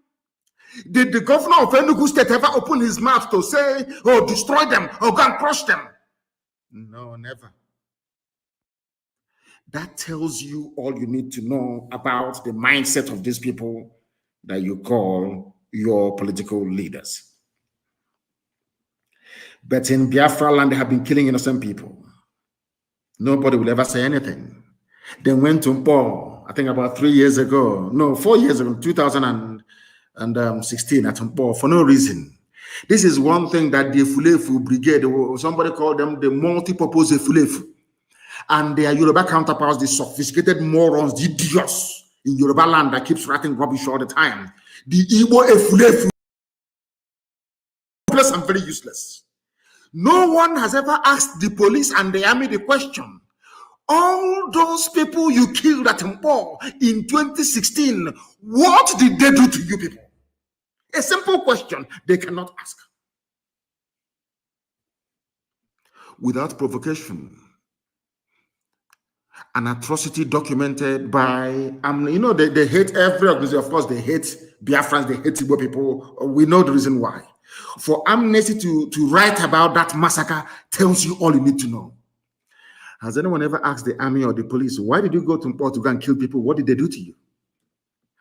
Did the governor of Enugu State ever open his mouth to say, oh, destroy them, or go and crush them? No, never. That tells you all you need to know about the mindset of these people that you call your political leaders. But in Biafra land, they have been killing innocent people. Nobody will ever say anything. They went to Mpo, I think about 4 years ago, 2016 at Mpo for no reason. This is one thing that the Efulefu Brigade, somebody called them the multi-purpose Efulefu, and their Yoruba counterparts, the sophisticated morons, the idiots in Yoruba land that keeps writing rubbish all the time. The Igbo Efulefu, hopeless and very useless. No one has ever asked the police and the army the question, all those people you killed at Mpo in 2016, what did they do to you people? A simple question they cannot ask. Without provocation, an atrocity documented by, you know, they hate every organization. Of course, they hate Biafrans, they hate Igbo people. We know the reason why. For Amnesty to write about that massacre tells you all you need to know. Has anyone ever asked the army or the police, why did you go to Port to go and kill people? What did they do to you?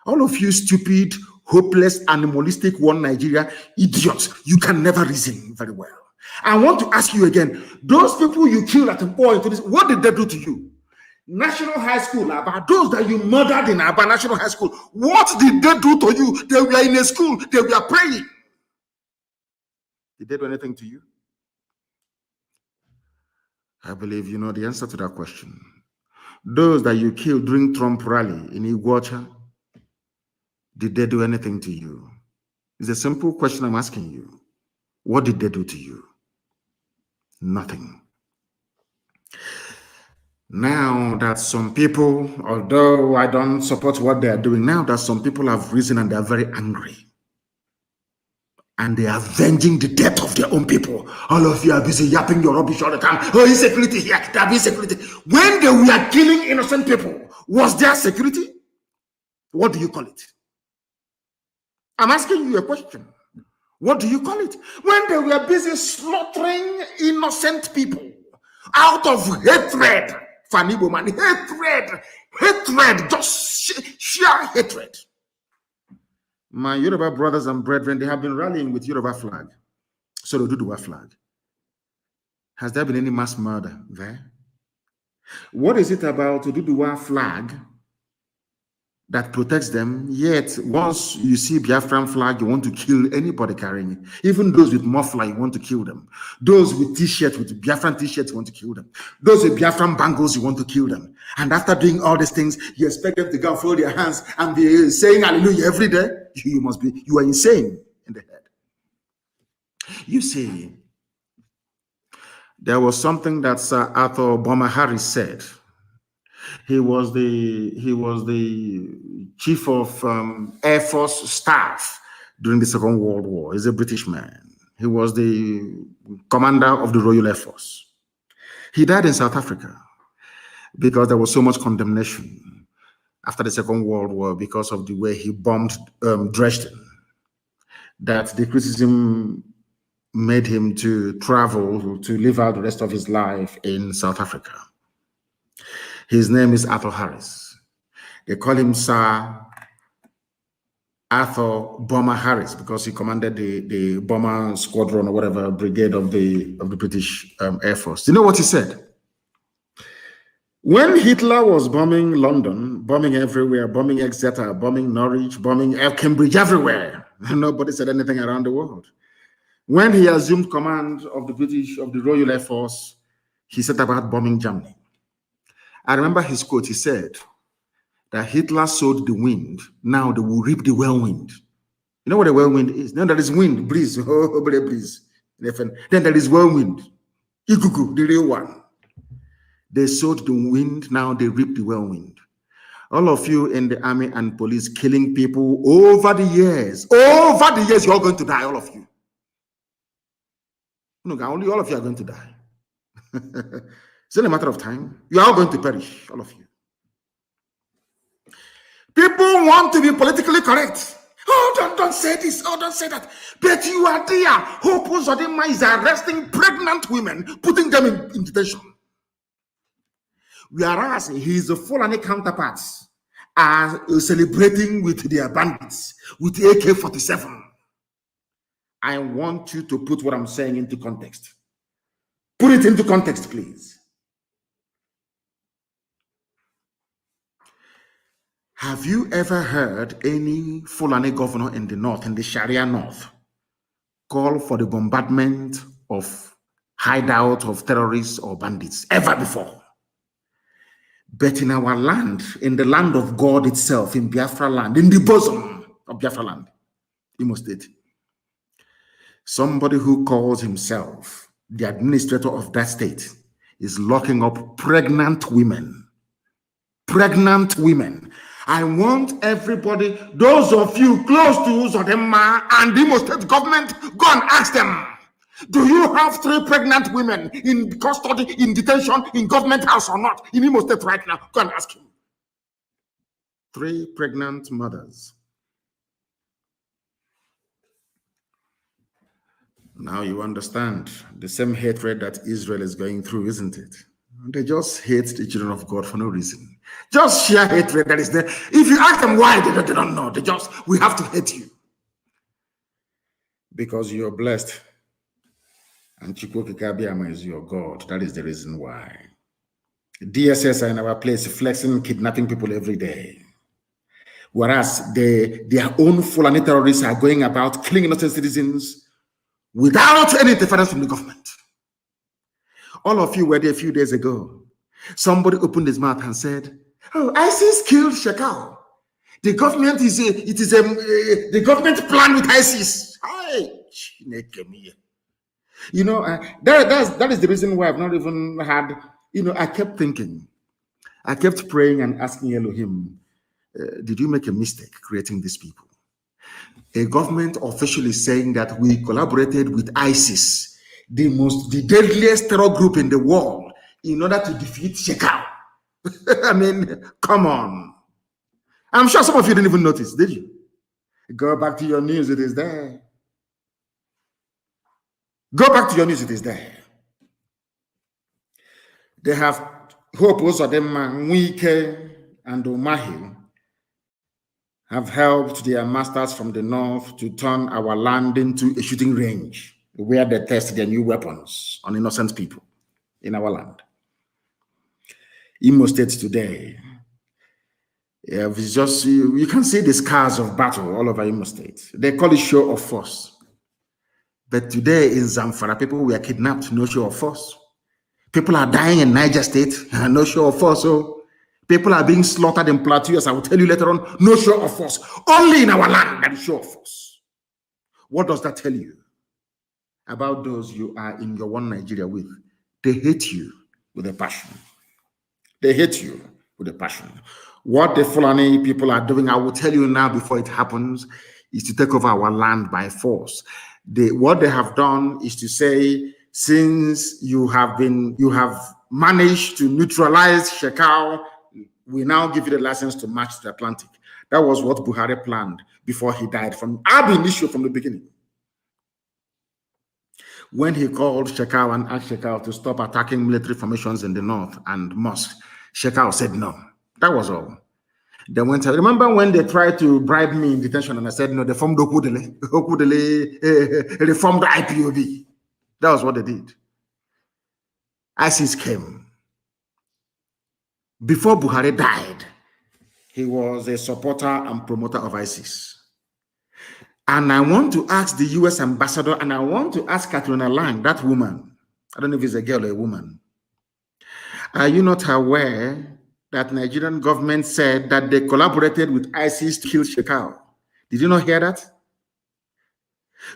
All of you stupid, hopeless, animalistic, one Nigeria idiots, you can never reason very well. I want to ask you again, those people you killed at Port, what did they do to you? National High School, about those that you murdered in Aba National High School, what did they do to you? They were in a school, they were praying. Did they do anything to you? I believe you know the answer to that question. Those that you killed during Trump rally in Iguacha, did they do anything to you? It's a simple question I'm asking you. What did they do to you? Nothing. Now that some people, although I don't support what they are doing, now that some people have risen and they are very angry, and they are avenging the death of their own people. All of you are busy yapping your rubbish all the time. Oh, insecurity here, there be security. When they were killing innocent people, was there security? What do you call it? I'm asking you a question. What do you call it? When they were busy slaughtering innocent people out of hatred, Fanibo man, hatred, just sheer hatred. My Yoruba brothers and brethren, they have been rallying with Yoruba flag. So they do the flag. Has there been any mass murder there? What is it about the Duduwa flag that protects them? Yet, once you see Biafran flag, you want to kill anybody carrying it. Even those with muffler, you want to kill them. Those with t-shirts, with Biafran t-shirts, you want to kill them. Those with Biafran bangles, you want to kill them. And after doing all these things, you expect them to go and fold their hands and be saying hallelujah every day? You are insane in the head. You see, there was something that Sir Arthur Boma Harris said. He was the chief of Air Force staff during the Second World War. He's a British man. He was the commander of the Royal Air Force. He died in South Africa because there was so much condemnation after the Second World War because of the way he bombed Dresden, that the criticism made him to travel to live out the rest of his life in South Africa. His name is Arthur Harris. They call him Sir Arthur Boma Harris because he commanded the bomber squadron or whatever brigade of the British Air Force. Do you know what he said? When Hitler was bombing London, bombing everywhere, bombing Exeter, bombing Norwich, bombing Cambridge, everywhere, nobody said anything around the world. When he assumed command of the Royal Air Force, he set about bombing Germany. I remember his quote. He said that Hitler sowed the wind, now they will reap the whirlwind. You know what a whirlwind is? Then there is wind, breeze, breeze. Then there is whirlwind, igugu, the real one. They sowed the wind, now they reap the whirlwind. All of you in the army and police killing people over the years, you're all going to die, all of you. No, only all of you are going to die. It's only a matter of time. You are all going to perish, all of you. People want to be politically correct. Oh, don't say this. Oh, don't say that. But you are there. Hope Uzodinma is arresting pregnant women, putting them in detention. Whereas his Fulani counterparts are celebrating with their bandits, with AK-47. I want you to put what I'm saying into context. Put it into context, please. Have you ever heard any Fulani governor in the north, in the Sharia north, call for the bombardment of hideout of terrorists or bandits ever before? But in our land, in the land of God itself, in Biafra land, in the bosom of Biafra land, Imo State, somebody who calls himself the administrator of that state is locking up pregnant women. Pregnant women. I want everybody, those of you close to Uzodinma and the Imo State government, go and ask them. Do you have 3 pregnant women in custody, in detention, in government house or not? In Imo State right now. Go and ask him. 3 pregnant mothers. Now you understand the same hatred that Israel is going through, isn't it? They just hate the children of God for no reason. Just sheer hatred that is there. If you ask them why, they don't know. We have to hate you. Because you're blessed. And Chukwu Kikabiama is your God. That is the reason why. DSS are in our place, flexing, kidnapping people every day. Whereas their own Fulani terrorists are going about killing innocent citizens without any interference from the government. All of you were there a few days ago. Somebody opened his mouth and said, "Oh, ISIS killed Shekau. The government the government plan with ISIS." You know, that is the reason why I've not even had. You know, I kept thinking, I kept praying and asking Elohim, did you make a mistake creating these people? A government official is saying that we collaborated with ISIS, the deadliest terror group in the world, in order to defeat Shekau. I mean, come on. I'm sure some of you didn't even notice, did you? Go back to your news, it is there. Go back to your news, it is there. They have Hope Uzodimma, Nwike, and Umahi have helped their masters from the north to turn our land into a shooting range where they test their new weapons on innocent people in our land. Imo State today, it's just, you can see the scars of battle all over Imo State. They call it show of force. But today in Zamfara, people were kidnapped, no show of force. People are dying in Niger State, no show of force. So people are being slaughtered in Plateau, as I will tell you later on, no show of force. Only in our land that is show of force. What does that tell you about those you are in your one Nigeria with? They hate you with a passion. They hate you with a passion. What the Fulani people are doing, I will tell you now before it happens, is to take over our land by force. What they have done is to say, since you have managed to neutralize Shekau, we now give you the license to march to the Atlantic. That was what Buhari planned before he died from ab initio, from the beginning. When he called Shekau and asked Shekau to stop attacking military formations in the north and mosques, Shekau said no. That was all. They went. Remember when they tried to bribe me in detention and I said no, they formed Okudele, reformed the IPOB. That was what they did. ISIS came. Before Buhari died, he was a supporter and promoter of ISIS. And I want to ask the US ambassador, and I want to ask Katrina Lang, that woman, I don't know if it's a girl or a woman, are you not aware that Nigerian government said that they collaborated with ISIS to kill Shekau? Did you not hear that?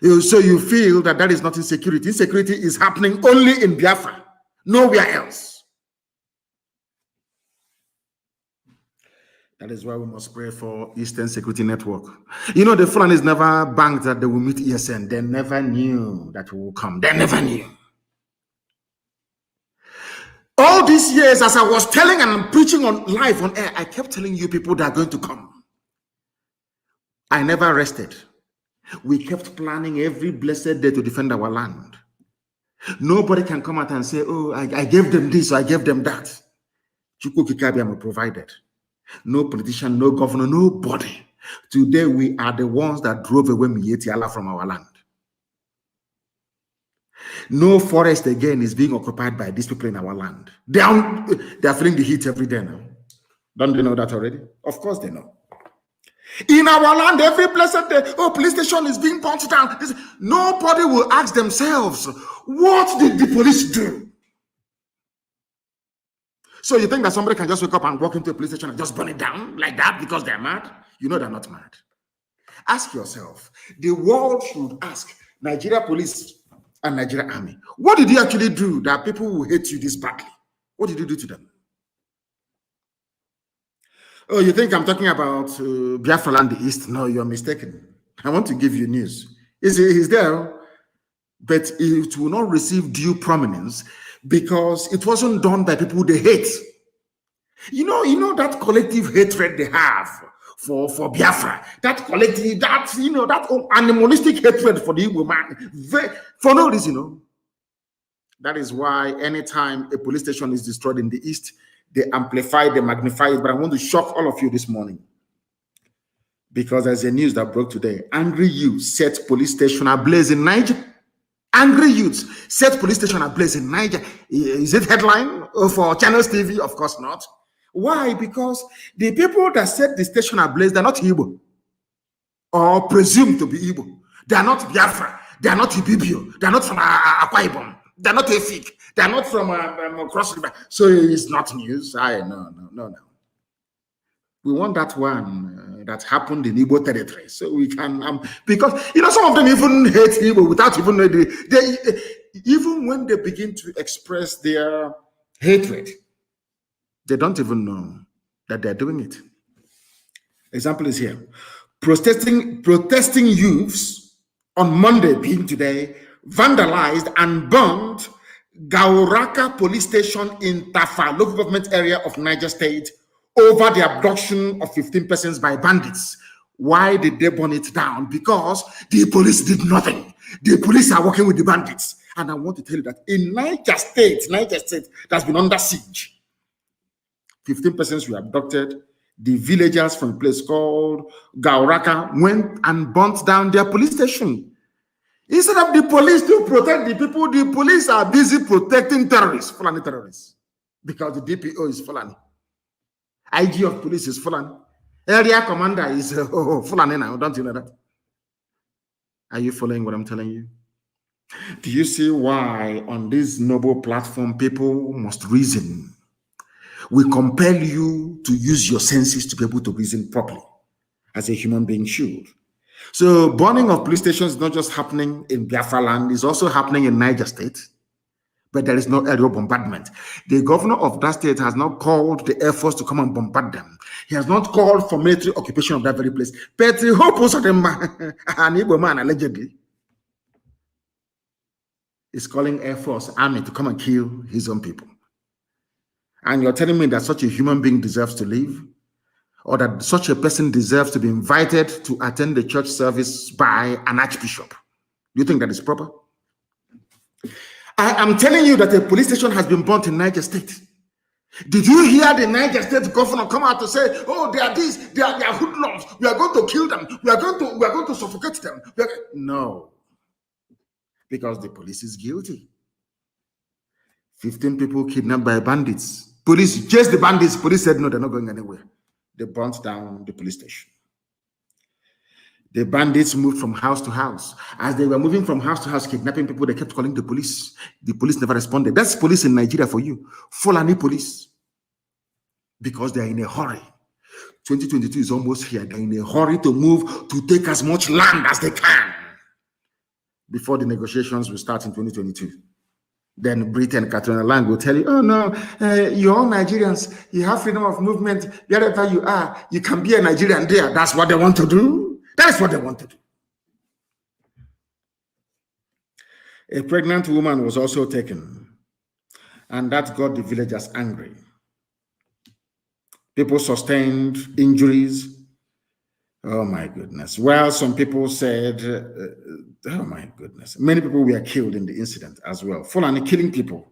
So you feel that that is not insecurity. Insecurity is happening only in Biafra, nowhere else. That is why we must pray for Eastern Security Network. You know, the Fulanis never banked that they will meet ESN. They never knew that we will come. They never knew. All these years, as I was telling and preaching on live on air, I kept telling you people that are going to come. I never rested. We kept planning every blessed day to defend our land. Nobody can come out and say, oh, I gave them this, or I gave them that. Chukwu Kikabiama provided. No politician, no governor, nobody. Today, we are the ones that drove away Mieti Allah from our land. No forest again is being occupied by these people in our land. They are feeling the heat every day now. Don't they know that already? Of course they know. In our land, every blessed day, oh, police station is being burnt down. Nobody will ask themselves, what did the police do? So you think that somebody can just wake up and walk into a police station and just burn it down like that because they're mad? You know they're not mad. Ask yourself, the world should ask Nigeria police and Nigeria army, what did you actually do that people will hate you this badly? What did you do to them? Oh, you think I'm talking about Biafra land the East? No, you're mistaken. I want to give you news. He's there. but it will not receive due prominence because it wasn't done by people they hate. You know that collective hatred they have for Biafra, that collective, that that animalistic hatred for the Igbo man, for no reason, That is why anytime a police station is destroyed in the East, they amplify, they magnify it. But I want to shock all of you this morning, because there's a news that broke today. Angry youth set police station ablaze in Niger. Angry youths set police station ablaze in Niger. Is it headline for Channels TV? Of course not. Why? Because the people that set the station ablaze, they're not Igbo, or presumed to be Igbo. They are not Biafra. They are not Ibibio. They are not from Akwa Ibom. They are not Efik. They are not from Cross River. So it's not news. No. We want that one that happened in Igbo territory, so we can because some of them even hate Igbo without even knowing even when they begin to express their hatred, they don't even know that they're doing it. Example is here: protesting youths on Monday, being today, vandalized and burned Gauraka police station in Tafa, local government area of Niger State, over the abduction of 15 persons by bandits. Why did they burn it down? Because the police did nothing. The police are working with the bandits. And I want to tell you that in Niger State that's been under siege, 15 persons were abducted. The villagers from a place called Gauraka went and burnt down their police station. Instead of the police to protect the people, the police are busy protecting terrorists, Fulani terrorists, because the DPO is Fulani. IG of police is Fulani. Area commander is Fulani now. Don't you know that? Are you following what I'm telling you? Do you see why on this noble platform people must reason? We compel you to use your senses to be able to reason properly, as a human being should. So burning of police stations is not just happening in Biafra land, it's also happening in Niger State. But there is no aerial bombardment. The governor of that state has not called the Air Force to come and bombard them. He has not called for military occupation of that very place. But he hopes that an Igbo man allegedly is calling Air Force, Army to come and kill his own people. And you're telling me that such a human being deserves to live? Or that such a person deserves to be invited to attend the church service by an archbishop? Do you think that is proper? I am telling you that a police station has been burnt in Niger State. Did you hear the Niger State governor come out to say, "Oh, they are this, they are hoodlums. We are going to kill them. We are going to suffocate them"? No, because the police is guilty. 15 people kidnapped by bandits. Police chased the bandits. Police said no, they're not going anywhere. They burnt down the police station. The bandits moved from house to house. As they were moving from house to house, kidnapping people, they kept calling the police. The police never responded. That's police in Nigeria for you. Fulani police. Because they are in a hurry. 2022 is almost here. They're in a hurry to move, to take as much land as they can before the negotiations will start in 2022. Then Britain, Katrina Lang will tell you, "Oh no, you're all Nigerians. You have freedom of movement. Wherever you are, you can be a Nigerian there." That's what they want to do. That's what they want to do. A pregnant woman was also taken, and that got the villagers angry. People sustained injuries. Oh my goodness. Well, some people said, oh my goodness. Many people were killed in the incident as well. Fulani killing people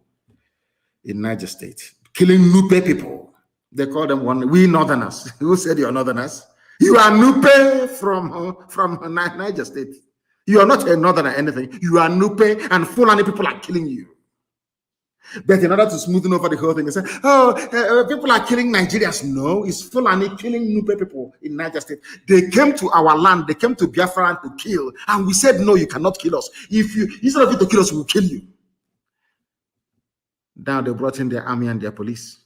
in Niger State. Killing Nupe people. They call them we Northerners. Who said you're Northerners? You are Nupe from Niger State. You are not a Northerner anything. You are Nupe, and Fulani people are killing you. But in order to smoothen over the whole thing, they say, "Oh, people are killing Nigerians." No, it's Fulani killing Nupe people in Niger State. They came to our land. They came to Biafra to kill, and we said, "No, you cannot kill us. Instead of you to kill us, we'll kill you." Now they brought in their army and their police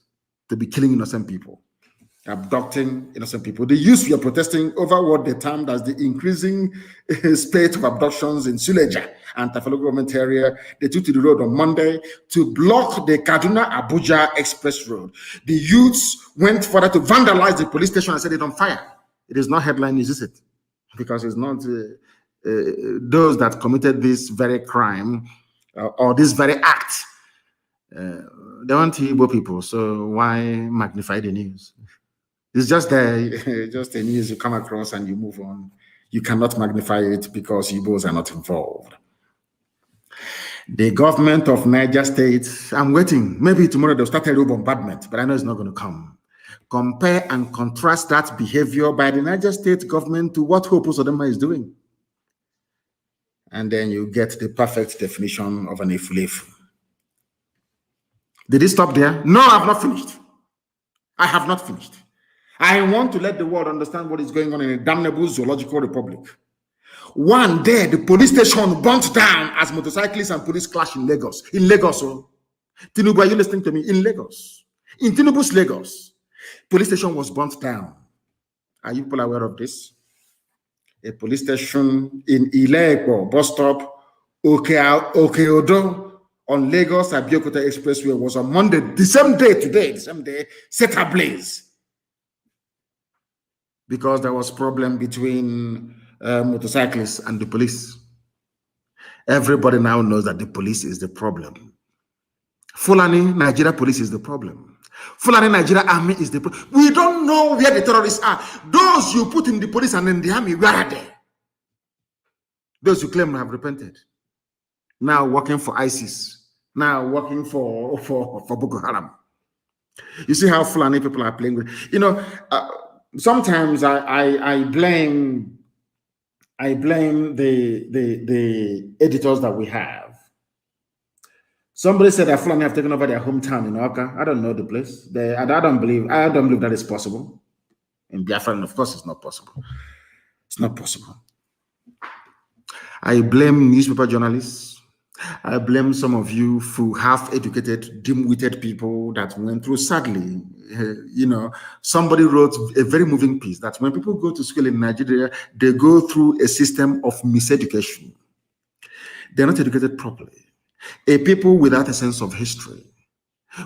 to be killing innocent people, abducting innocent people. The youth were protesting over what they termed as the increasing spate of abductions in Suleja and Tafalo government area. They took to the road on Monday to block the Kaduna-Abuja Express Road. The youths went further to vandalize the police station and set it on fire. It is not headline news, is it? Because it's not those that committed this very crime or this very act, they weren't Igbo people. So why magnify the news? It's just just a news you come across and you move on. You cannot magnify it because Igbos are not involved. The government of Niger State, I'm waiting. Maybe tomorrow they'll start a bombardment, but I know it's not going to come. Compare and contrast that behavior by the Niger State government to what Hope Uzodinma is doing. And then you get the perfect definition of an efulefu. Did it stop there? No, I have not finished. I have not finished. I want to let the world understand what is going on in a damnable zoological republic. One day, the police station burnt down as motorcyclists and police clash in Lagos. In Lagos, oh. Tinubu, are you listening to me? In Lagos. In Tinubu's Lagos, police station was burnt down. Are you people aware of this? A police station in Ileko bus stop, Okeodo, on Lagos Abeokuta Expressway was on Monday, the same day, set ablaze. Because there was problem between motorcyclists and the police. Everybody now knows that the police is the problem. Fulani Nigeria police is the problem. Fulani Nigeria army is the problem. We don't know where the terrorists are. Those you put in the police and in the army, where are they? Those who claim have repented. Now working for ISIS. Now working for Boko Haram. You see how Fulani people are playing with. You know, sometimes I blame the editors that we have. Somebody said that Fulani have taken over their hometown in Oka. I don't know the place. I don't believe that is possible. In Biafra, of course, it's not possible. It's not possible. I blame newspaper journalists. I blame some of you who half-educated, dim-witted people that went through, sadly, you know, somebody wrote a very moving piece that when people go to school in Nigeria, they go through a system of miseducation. They're not educated properly. A people without a sense of history,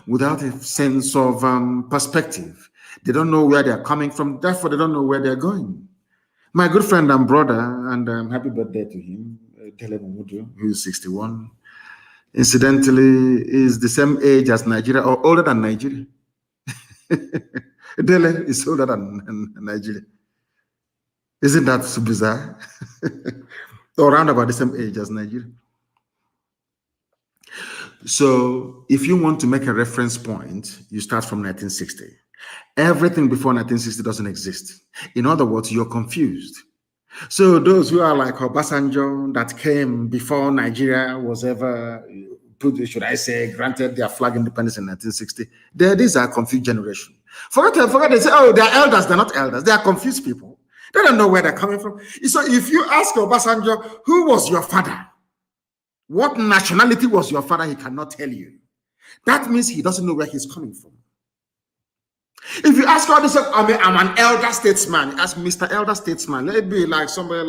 without a sense of perspective. They don't know where they're coming from, therefore they don't know where they're going. My good friend and brother, and happy birthday to him, who is 61, incidentally, is the same age as Nigeria or older than Nigeria. Dele is older than Nigeria. Isn't that so bizarre? Or around about the same age as Nigeria. So if you want to make a reference point, you start from 1960. Everything before 1960 doesn't exist. In other words, you're confused. So those who are like Obasanjo that came before Nigeria was ever, should I say, granted their flag independence in 1960, these are confused generation. Forget they say, oh, they're elders. They're not elders. They are confused people. They don't know where they're coming from. So if you ask Obasanjo, who was your father? What nationality was your father? He cannot tell you. That means he doesn't know where he's coming from. If you ask all this, I'm an elder statesman. Ask Mr. Elder Statesman. Let it be like somebody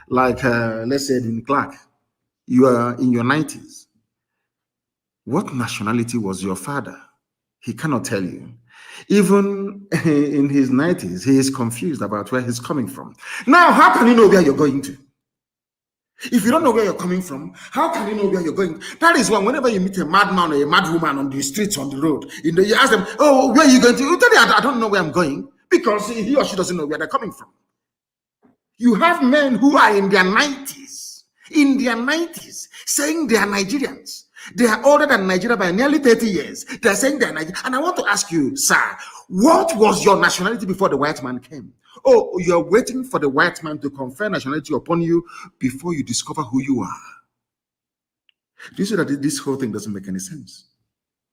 like let's say in Clark. You are in your 90s. What nationality was your father? He cannot tell you. Even in his 90s, he is confused about where he's coming from. Now, how can you know where you're going to? If you don't know where you're coming from, how can you know where you're going? That is why whenever you meet a madman or a madwoman on the streets, on the road, you ask them, oh, where are you going to? You tell them, I don't know where I'm going, because he or she doesn't know where they're coming from. You have men who are in their 90s, saying they are Nigerians. They are older than Nigeria by nearly 30 years. They're saying they're Nigerian. And I want to ask you, sir, what was your nationality before the white man came? Oh, you're waiting for the white man to confer nationality upon you before you discover who you are. Do you see that this whole thing doesn't make any sense?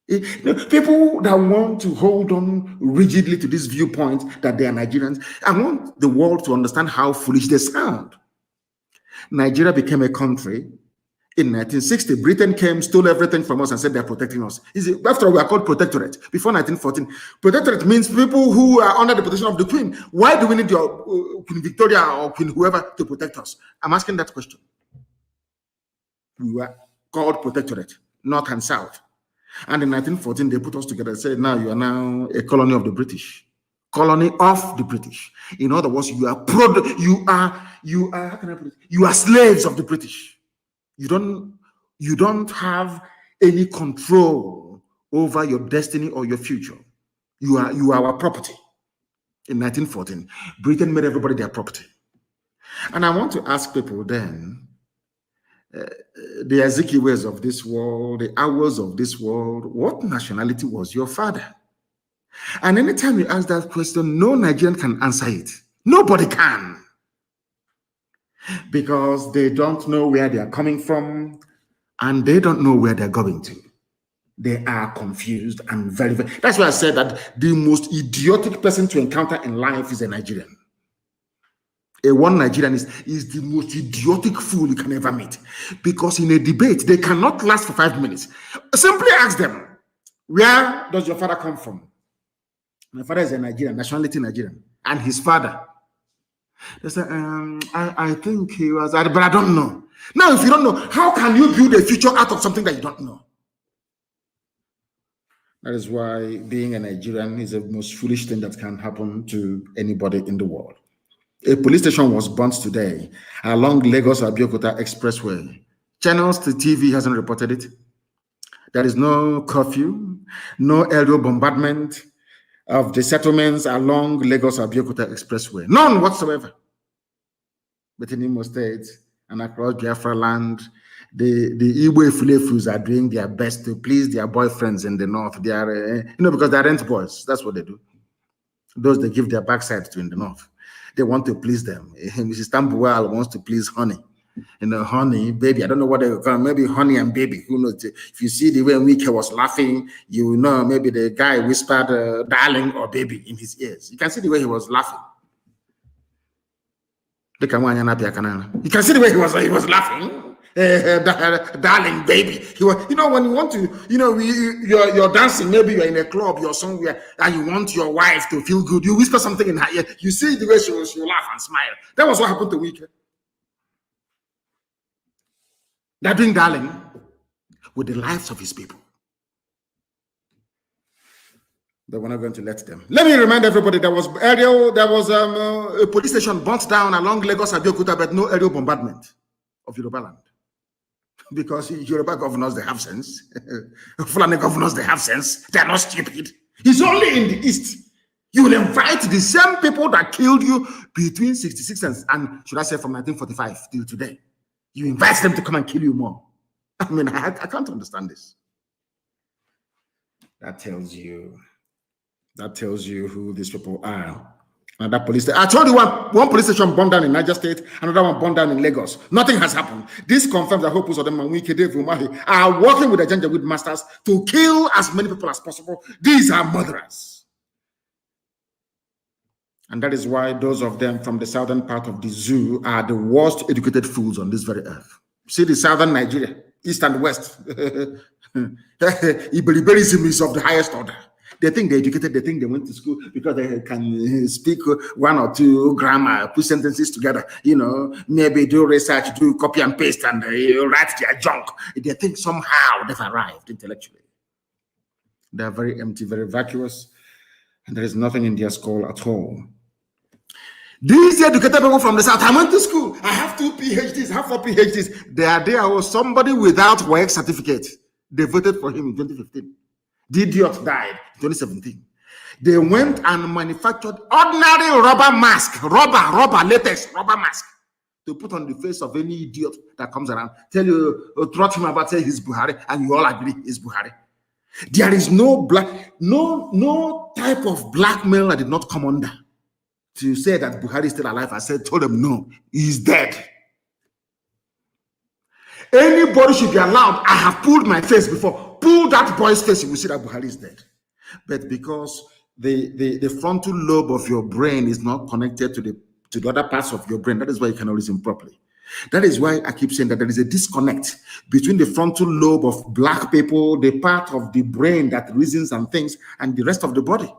People that want to hold on rigidly to this viewpoint that they are Nigerians, I want the world to understand how foolish they sound. Nigeria became a country in 1960. Britain came, stole everything from us and said they're protecting us. After all, we are called protectorate. Before 1914, protectorate means people who are under the protection of the Queen. Why do we need your Queen Victoria or Queen whoever to protect us? I'm asking that question. We were called protectorate, North and South. And in 1914, they put us together and said, now you are now a colony of the British. colony of the British. In other words, you are how can I put it? You are slaves of the British. You don't have any control over your destiny or your future. You are our property. In 1914, Britain made everybody their property. And I want to ask people then, the Ezekiels of this world, the hours of this world, what nationality was your father? And anytime you ask that question, no Nigerian can answer it. Nobody can. Because they don't know where they are coming from and they don't know where they're going to. They are confused and very, very. That's why I said that the most idiotic person to encounter in life is a Nigerian. A one Nigerian is the most idiotic fool you can ever meet. Because in a debate, they cannot last for 5 minutes. Simply ask them, where does your father come from? My father is a Nigerian, nationality Nigerian. And his father. They say, I think he was, but I don't know. Now, if you don't know, how can you build a future out of something that you don't know? That is why being a Nigerian is the most foolish thing that can happen to anybody in the world. A police station was burnt today along Lagos-Abeokuta Expressway. Channels to TV hasn't reported it. There is no curfew, no aerial bombardment of the settlements along Lagos-Abeokuta Expressway. None whatsoever. But in Imo State and across Biafra land, the Igbo Fulefus are doing their best to please their boyfriends in the north. They are, because they are rent boys. That's what they do. Those they give their backside to in the north. They want to please them. Mrs. Tambuwal wants to please honey. Honey, baby. I don't know what they call, maybe honey and baby. Who knows? If you see the way Wike was laughing, you know maybe the guy whispered darling or baby in his ears. You can see the way he was laughing. You can see the way he was laughing. Darling, baby. He was, when you want to, you're dancing, maybe you're in a club, you're somewhere, and you want your wife to feel good. You whisper something in her ear. You see the way she laugh and smile. That was what happened to Wike. They're doing darling with the lives of his people. But we're not going to let them. Let me remind everybody there was a police station burnt down along Lagos-Abeokuta, but no aerial bombardment of Yoruba land. Because Yoruba governors, they have sense. Fulani governors, they have sense. They are not stupid. It's only in the east. You will invite the same people that killed you between 66 and should I say from 1945 till today. You invite them to come and kill you more. I mean, I can't understand this. That tells you who these people are. And that police station, I told you one police station burned down in Niger State, another one burned down in Lagos. Nothing has happened. This confirms that Hopus of them and Wike are working with the Janjaweed masters to kill as many people as possible. These are murderers. And that is why those of them from the southern part of the zoo are the worst educated fools on this very earth. See the southern Nigeria, east and west. Iberiberism is of the highest order. They think they're educated, they think they went to school because they can speak one or two grammar, put sentences together, maybe do research, do copy and paste, and write their junk. They think somehow they've arrived intellectually. They are very empty, very vacuous, and there is nothing in their skull at all. These educated people from the south, I went to school, I have 2 PhDs, I have 4 PhDs. There was somebody without work certificate. They voted for him in 2015. The idiot died in 2017. They went and manufactured ordinary rubber mask, latex rubber mask to put on the face of any idiot that comes around. Tell you, trot him about, say he's Buhari, and you all agree he's Buhari. There is no type of blackmail that did not come under to say that Buhari is still alive. Told them no, he's dead. Anybody should be allowed. I have pulled my face before. Pull that boy's face, you will see that Buhari is dead. But because the frontal lobe of your brain is not connected to the other parts of your brain, that is why you cannot reason properly. That is why I keep saying that there is a disconnect between the frontal lobe of black people, the part of the brain that reasons and thinks, and the rest of the body.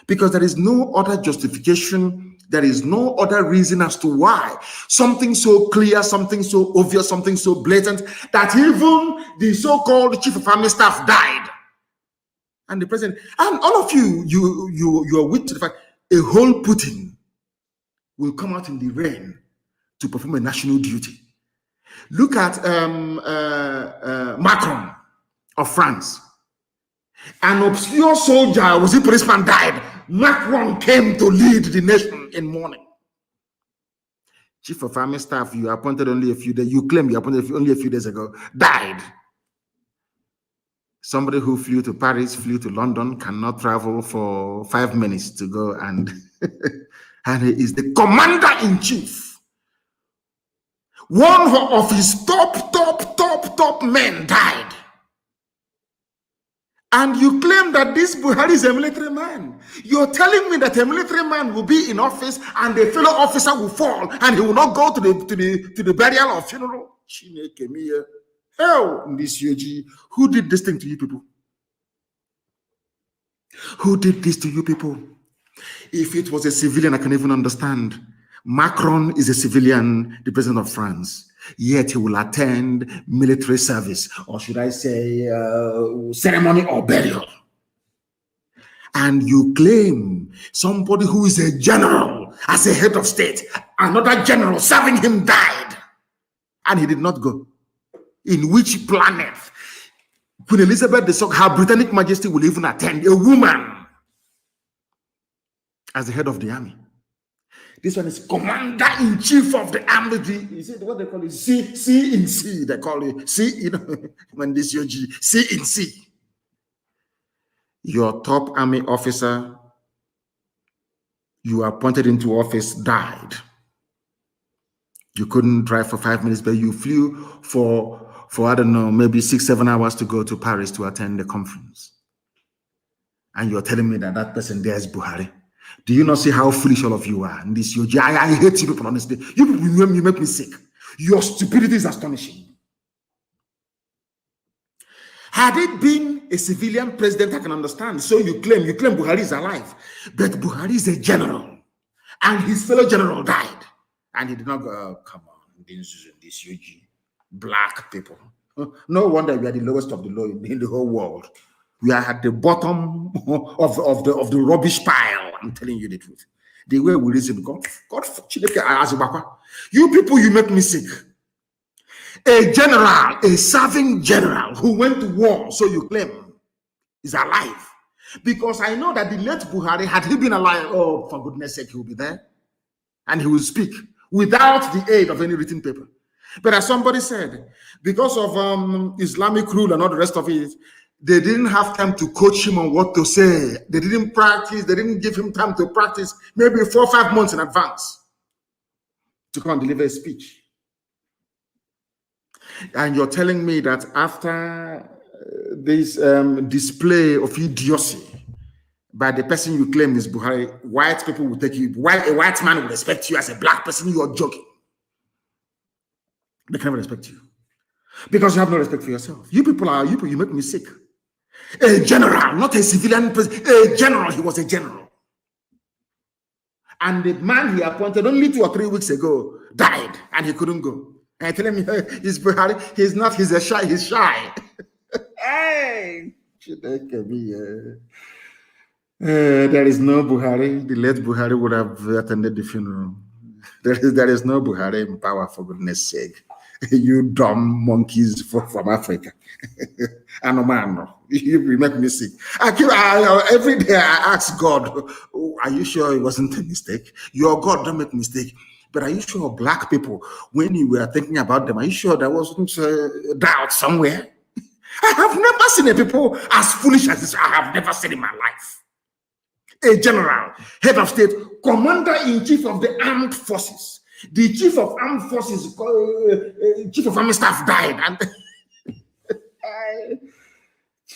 Because there is no other justification, there is no other reason as to why something so clear, something so obvious, something so blatant, that even the so-called chief of army staff died. And the president, and all of you, you are wit to the fact a whole Putin will come out in the rain to perform a national duty. Look at Macron of France. An obscure soldier, was a policeman, died. Macron came to lead the nation in mourning. Chief of Army Staff, you appointed only a few days, you claim you appointed only a few days ago, died. Somebody who flew to Paris, flew to London, cannot travel for 5 minutes to go and and he is the commander-in-chief. One of his top men died. And you claim that this Buhari is a military man. You're telling me that a military man will be in office and a fellow officer will fall and he will not go to the burial or funeral? Hell, this UG, who did this thing to you people? Who did this to you people? If it was a civilian, I can even understand. Macron is a civilian, the president of France. Yet he will attend military service, or should I say ceremony or burial. And you claim somebody who is a general as a head of state, another general serving him died, and he did not go. In which planet Queen Elizabeth II, her Britannic Majesty, will even attend a woman as the head of the army? This one is commander-in-chief of the army. Is it what they call it? C in C. They call it C. You know, when this UG, C in C. Your top army officer you appointed into office died. You couldn't drive for 5 minutes, but you flew for I don't know, maybe 6-7 hours to go to Paris to attend the conference. And you're telling me that that person there is Buhari. Do you not see how foolish all of you are in this? I hate you people, honestly. You people, you make me sick. Your stupidity is astonishing. Had it been a civilian president, I can understand. So you claim Buhari is alive. But Buhari is a general. And his fellow general died. And he did not go, oh, come on, this UG. Black people. No wonder we are the lowest of the low in the whole world. We are at the bottom of the rubbish pile. I'm telling you the truth. The way we reason, God, you people, you make me sick. A general, a serving general who went to war, so you claim, is alive. Because I know that the late Buhari, had he been alive, oh, for goodness sake, he will be there. And he will speak without the aid of any written paper. But as somebody said, because of Islamic rule and all the rest of it, they didn't have time to coach him on what to say. They didn't practice. They didn't give him time to practice maybe 4 or 5 months in advance to come and deliver a speech. And you're telling me that after this display of idiocy by the person you claim is Buhari, white people will take you. A white man will respect you as a black person. You are joking. They can never respect you because you have no respect for yourself. You people, you make me sick. A general, not a civilian president, a general. He was a general. And the man he appointed only 2 or 3 weeks ago died and he couldn't go. And I tell him, he's Buhari. He's not, he's shy. Hey! There is no Buhari. The late Buhari would have attended the funeral. There is no Buhari in power, for goodness sake. You dumb monkeys from Africa. You make me sick. Every day I ask God, oh, are you sure it wasn't a mistake? Your God don't make mistake. But are you sure black people, when you were thinking about them, are you sure there wasn't doubt somewhere? I have never seen a people as foolish as this. I have never seen in my life. A general, head of state, commander-in-chief of the armed forces. The chief of armed forces, chief of army staff died. And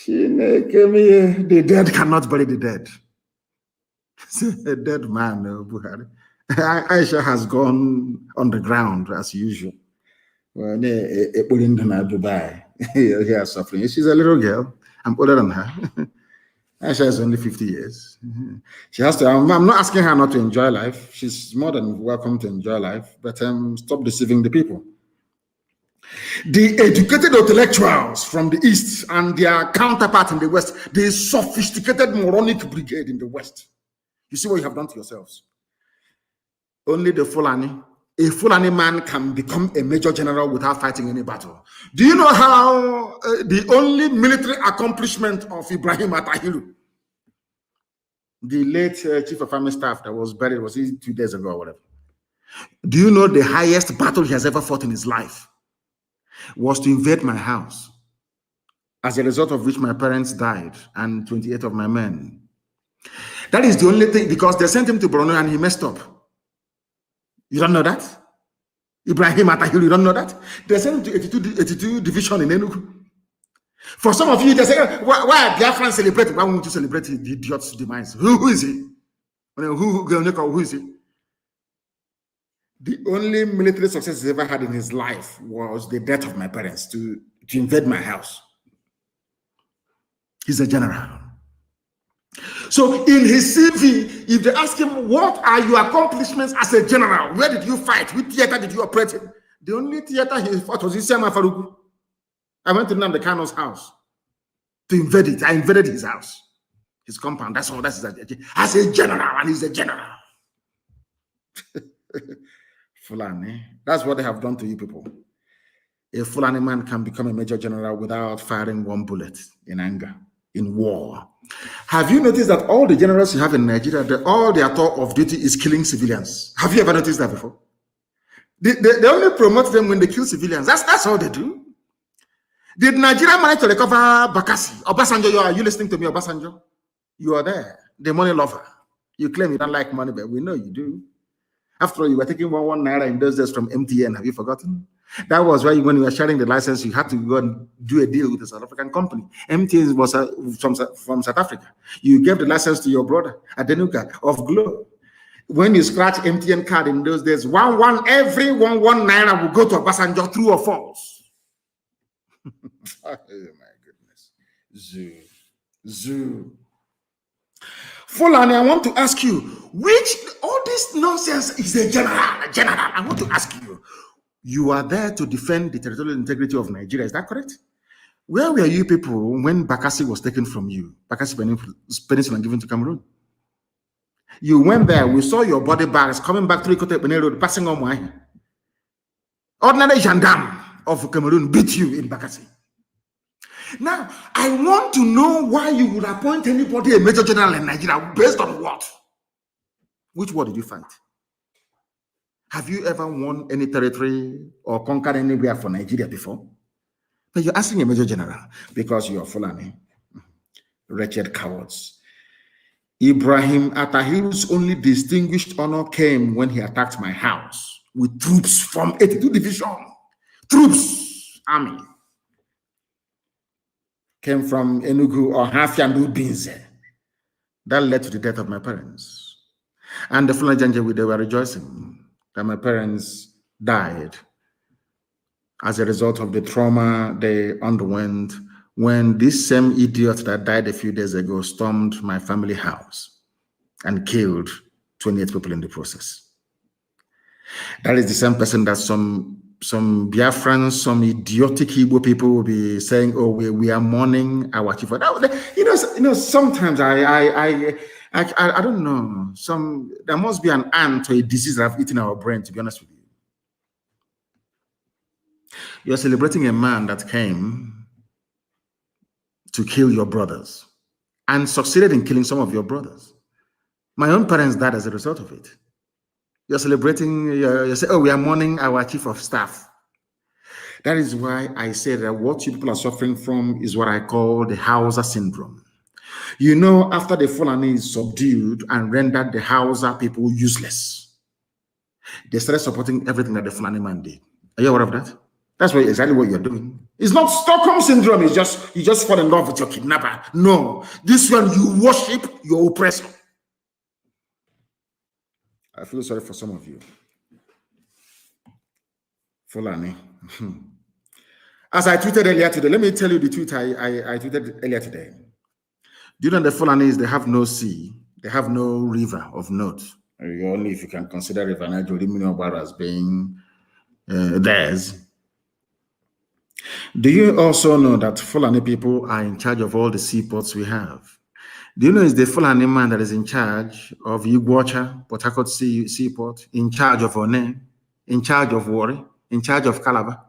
the dead cannot bury the dead. A dead man, Buhari. Aisha has gone on the ground as usual. Well, in Dubai, here suffering. She's a little girl. I'm older than her. Aisha is only 50 years. She has to. I'm not asking her not to enjoy life. She's more than welcome to enjoy life, but stop deceiving the people. The educated intellectuals from the East and their counterpart in the West, the sophisticated moronic brigade in the West. You see what you have done to yourselves. Only the Fulani, a Fulani man can become a major general without fighting any battle. Do you know how the only military accomplishment of Ibrahim Atahiru, the late chief of army staff that was buried, was 2 days ago or whatever? Do you know the highest battle he has ever fought in his life was to invade my house, as a result of which my parents died and 28 of my men. That is the only thing, because they sent him to Borno and he messed up. You don't know that? Ibrahim Atahiru, you don't know that? They sent him to 82 division in Enugu. For some of you, they say, why are Biafrans celebrating? Why won't you celebrate the idiot's demise? Who is he? Who is he? The only military success he ever had in his life was the death of my parents to invade my house. He's a general. So in his CV, if they ask him, what are your accomplishments as a general? Where did you fight? Which theater did you operate in? The only theater he fought was in Siama Faruku. I went to Nnamdi Kanu's house to invade it. I invaded his house, his compound. That's all. That's as a general, and he's a general. Fulani. That's what they have done to you people. A Fulani man can become a major general without firing one bullet in anger, in war. Have you noticed that all the generals you have in Nigeria, all their thought of duty is killing civilians? Have you ever noticed that before? They only promote them when they kill civilians. That's all they do. Did Nigeria manage to recover Bakassi? Obasanjo, are you listening to me, Obasanjo? You are there, the money lover. You claim you don't like money, but we know you do. After all, you were taking 1 naira in those days from MTN. Have you forgotten? That was why when you were sharing the license, you had to go and do a deal with a South African company. MTN was from South Africa. You gave the license to your brother, Adenuka, of Glow. When you scratch MTN card in those days, every 1 naira will go to Obasanjo, true or false. Oh my goodness. Zoo. Fulani, I want to ask you, all this nonsense is a general. I want to ask you, you are there to defend the territorial integrity of Nigeria, is that correct? Where were you people when Bakassi was taken from you? Bakassi Peninsula and given to Cameroon. You went there, we saw your body bags coming back through Ikote Benin Road, passing on my ordinary gendarme of Cameroon beat you in Bakassi. Now, I want to know why you would appoint anybody a major general in Nigeria based on what? Which war did you fight? Have you ever won any territory or conquered anywhere for Nigeria before? But you're asking a major general because you're Fulani. Wretched cowards. Ibrahim Atahiru's only distinguished honor came when he attacked my house with troops from 82 Division. Troops, army. Came from Enugu or Hafiandu Binze. That led to the death of my parents. And the Fulani Janjaweed, they were rejoicing that my parents died as a result of the trauma they underwent when this same idiot that died a few days ago stormed my family house and killed 28 people in the process. That is the same person that some Biafrans, some idiotic Igbo people will be saying, "Oh, we are mourning our chief." Sometimes I don't know. There must be an ant or a disease that have eaten our brain. To be honest with you, you're celebrating a man that came to kill your brothers and succeeded in killing some of your brothers. My own parents died as a result of it. You're celebrating, you say, "Oh, we are mourning our chief of staff." That is why I say that what you people are suffering from is what I call the Hausa syndrome. You know, after the Fulani subdued and rendered the Hausa people useless, they started supporting everything that the Fulani man did. Are you aware of that? That's exactly what you're doing. It's not Stockholm syndrome. It's just, you just fall in love with your kidnapper. No, this one, you worship your oppressor. I feel sorry for some of you. Fulani. As I tweeted earlier today, let me tell you the tweet I tweeted earlier today. Do you know the Fulanis, they have no sea, they have no river of note. Only if you can consider River Niger as being theirs. Do you also know that Fulani people are in charge of all the seaports we have? Do you know it's the Fulani man that is in charge of Iguacha, Port Harcourt Seaport, in charge of One, in charge of Warri, in charge of Calabar?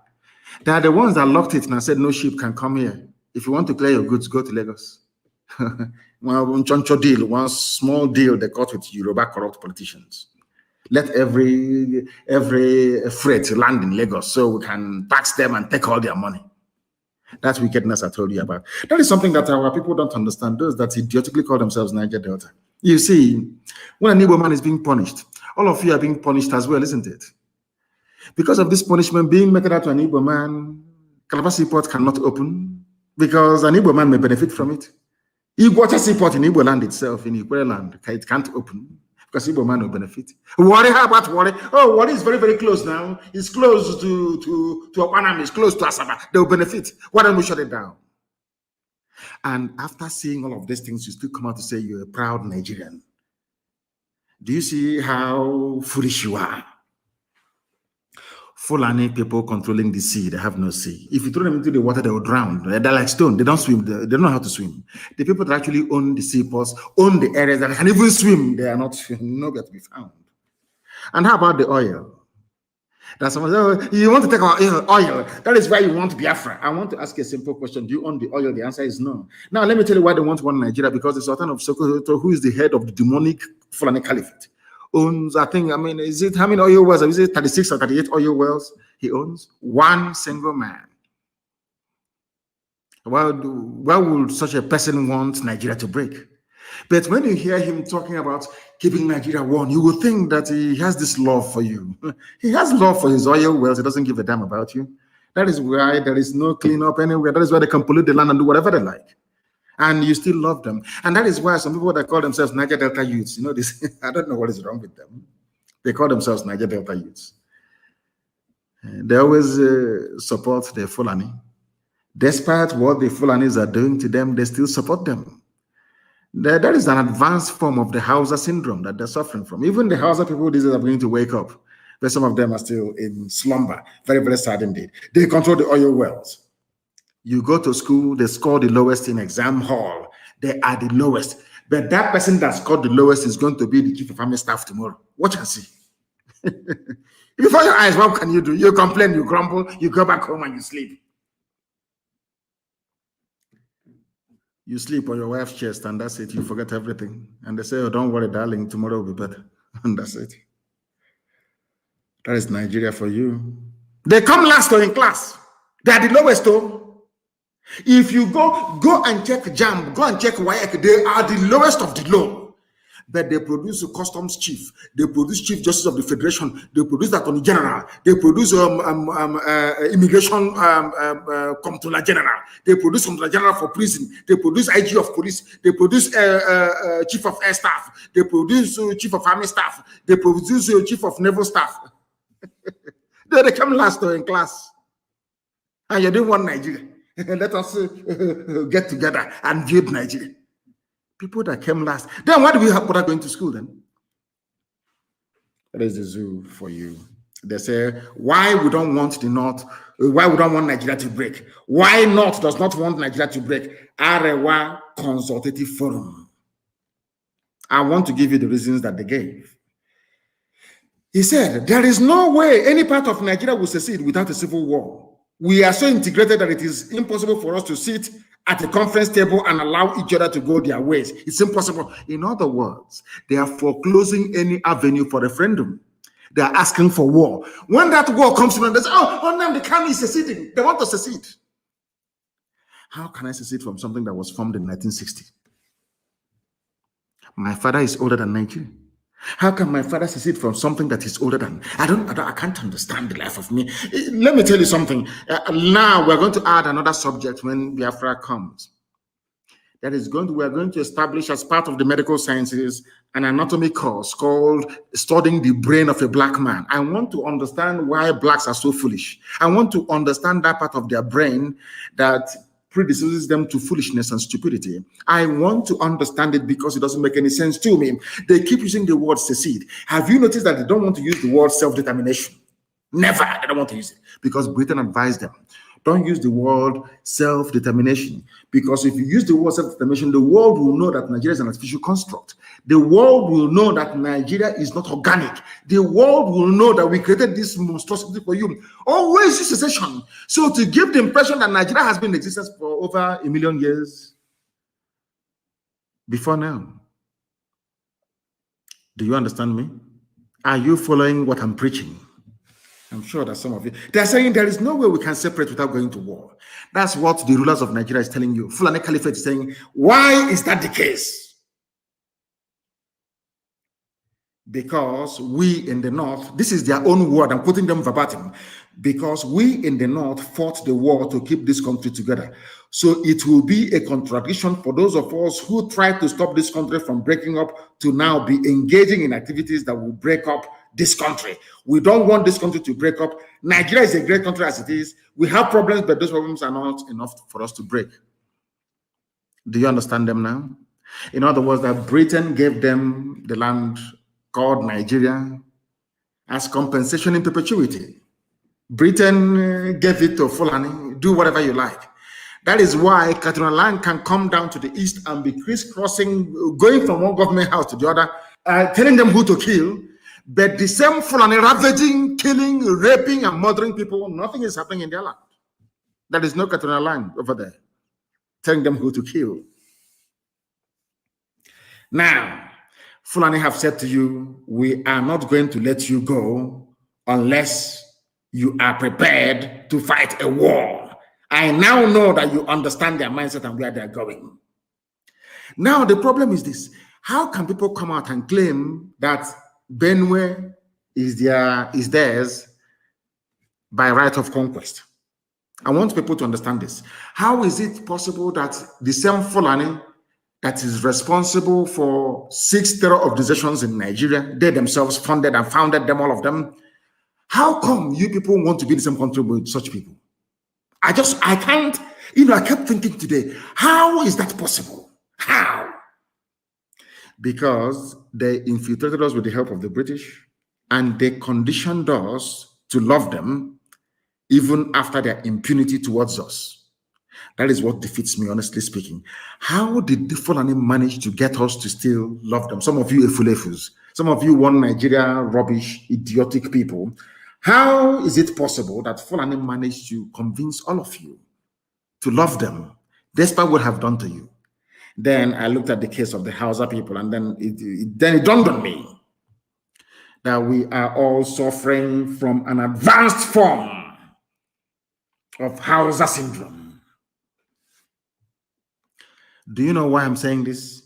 They are the ones that locked it and said no ship can come here. If you want to clear your goods, go to Lagos. One choncho deal, one small deal they got with Yoruba corrupt politicians. Let every freight land in Lagos so we can tax them and take all their money. That's wickedness I told you about. That is something that our people don't understand. Those that idiotically call themselves Niger Delta. You see, when an Igbo man is being punished, all of you are being punished as well, isn't it? Because of this punishment being meted out to an Igbo man, Calabar Seaport cannot open because an Igbo man may benefit from it. Iguacha Seaport in Igbo land itself, in Igbo land, it can't open because Igbo man will benefit. Warri, how about Warri? Oh, Warri is very, very close now. It's close to Opanam, it's close to Asaba. They will benefit. Why don't we shut it down? And after seeing all of these things, you still come out to say you're a proud Nigerian. Do you see how foolish you are? Fulani people controlling the sea, they have no sea. If you throw them into the water, they will drown. They're like stone. They don't swim. They don't know how to swim. The people that actually own the seaports, own the areas that can even swim, they are not nowhere to be found. And how about the oil? That someone says, oh, you want to take our oil. That is why you want Biafra. I want to ask a simple question. Do you own the oil? The answer is no. Now, let me tell you why they want one Nigeria, because the Sultan of Sokoto, who is the head of the demonic Fulani Caliphate, owns, I think, I mean, is it how many oil wells? Is it 36 or 38 oil wells he owns? One single man. Why would such a person want Nigeria to break? But when you hear him talking about keeping Nigeria one, you will think that he has this love for you. He has love for his oil wells. He doesn't give a damn about you. That is why there is no cleanup anywhere. That is why they can pollute the land and do whatever they like. And you still love them. And that is why some people that call themselves Niger Delta youths, you know this, I don't know what is wrong with them. They call themselves Niger Delta youths. They always support the Fulani. Despite what the Fulanis are doing to them, they still support them. That is an advanced form of the Hausa syndrome that they're suffering from. Even the Hausa people these days are beginning to wake up, but some of them are still in slumber. Very, very sad indeed. They control the oil wells. You go to school, they score the lowest in exam hall. They are the lowest. But that person that scored the lowest is going to be the chief of army staff tomorrow. Watch and see. Before your eyes, what can you do? You complain, you grumble, you go back home and you sleep. You sleep on your wife's chest and that's it. You forget everything. And they say, oh, don't worry, darling, tomorrow will be better. And that's it. That is Nigeria for you. They come last in class. They are the lowest though. If you go and check JAM, go and check WAEC, they are the lowest of the low. But they produce a customs chief, they produce chief justice of the federation, they produce attorney general, they produce immigration comptroller general, they produce comptroller general for prison, they produce IG of police, they produce chief of air staff, they produce chief of army staff, they produce chief of naval staff. They come last in class. And you don't want Nigeria. Let us get together and build Nigeria. People that came last. Then why do we have people going to school then? That is the zoo for you. They say, why we don't want the North, why we don't want Nigeria to break? Why North does not want Nigeria to break? Arewa Consultative Forum. I want to give you the reasons that they gave. He said, there is no way any part of Nigeria will succeed without a civil war. We are so integrated that it is impossible for us to sit at a conference table and allow each other to go their ways. It's impossible. In other words, they are foreclosing any avenue for referendum. They are asking for war. When that war comes to them, they say, oh, Nnamdi Kanu is seceding. They want to secede. How can I secede from something that was formed in 1960? My father is older than Nigeria. How can my father secede from something that is older than? I can't understand the life of me. Let me tell you something. Now we're going to add another subject when Biafra comes. That is we're going to establish as part of the medical sciences an anatomy course called Studying the Brain of a Black Man. I want to understand why blacks are so foolish. I want to understand that part of their brain that predisposes them to foolishness and stupidity. I want to understand it because it doesn't make any sense to me. They keep using the word secede. Have you noticed that they don't want to use the word self-determination? Never. They don't want to use it because Britain advised them. Don't use the word self-determination, because if you use the word self-determination, the world will know that Nigeria is an artificial construct. The world will know that Nigeria is not organic. The world will know that we created this monstrosity for you. Always use secession. So to give the impression that Nigeria has been in existence for over 1 million years before now. Do you understand me? Are you following what I'm preaching? I'm sure that some of you, they're saying there is no way we can separate without going to war. That's what the rulers of Nigeria is telling you. Fulani Caliphate is saying, why is that the case? Because we in the north, this is their own word, I'm quoting them verbatim, because we in the north fought the war to keep this country together. So it will be a contradiction for those of us who try to stop this country from breaking up to now be engaging in activities that will break up this country. We don't want this country to break up. Nigeria is a great country as it is. We have problems, but those problems are not enough for us to break. Do you understand them now? In other words, that Britain gave them the land called Nigeria as compensation in perpetuity. Britain gave it to Fulani, do whatever you like. That is why Katuna land can come down to the east and be crisscrossing, going from one government house to the other, telling them who to kill. But the same Fulani ravaging, killing, raping, and murdering people, nothing is happening in their land. There is no Katuna land over there, telling them who to kill. Now, Fulani have said to you, we are not going to let you go unless you are prepared to fight a war. I now know that you understand their mindset and where they're going. Now, the problem is this. How can people come out and claim that Benue is theirs by right of conquest? I want people to understand this. How is it possible that the same Fulani that is responsible for 6 terror organizations in Nigeria, they themselves funded and founded them, all of them, how come you people want to be in the same country with such people? I can't, I kept thinking today, how is that possible? How? Because they infiltrated us with the help of the British, and they conditioned us to love them even after their impunity towards us. That is what defeats me, honestly speaking. How did the Fulani manage to get us to still love them? Some of you Efulefus, some of you one Nigeria rubbish, idiotic people. How is it possible that Fulani managed to convince all of you to love them, despite what have done to you? Then I looked at the case of the Hausa people, and then it dawned on me that we are all suffering from an advanced form of Hausa syndrome. Do you know why I'm saying this?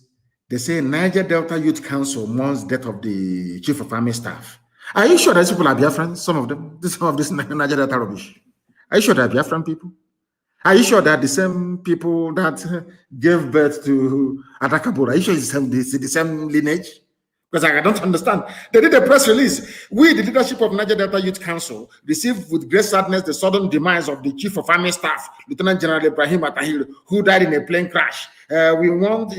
They say Niger Delta Youth Council mourns death of the Chief of Army Staff. Are you sure these people are Biafrans? Some of them, some of this Niger Delta rubbish. Are you sure they're Biafran people? Are you sure that the same people that gave birth to Atakabura? Are you sure it's the same lineage? Because I don't understand. They did a press release. We, the leadership of Niger Delta Youth Council, received with great sadness the sudden demise of the Chief of Army Staff, Lieutenant General Ibrahim Atahil, who died in a plane crash. We want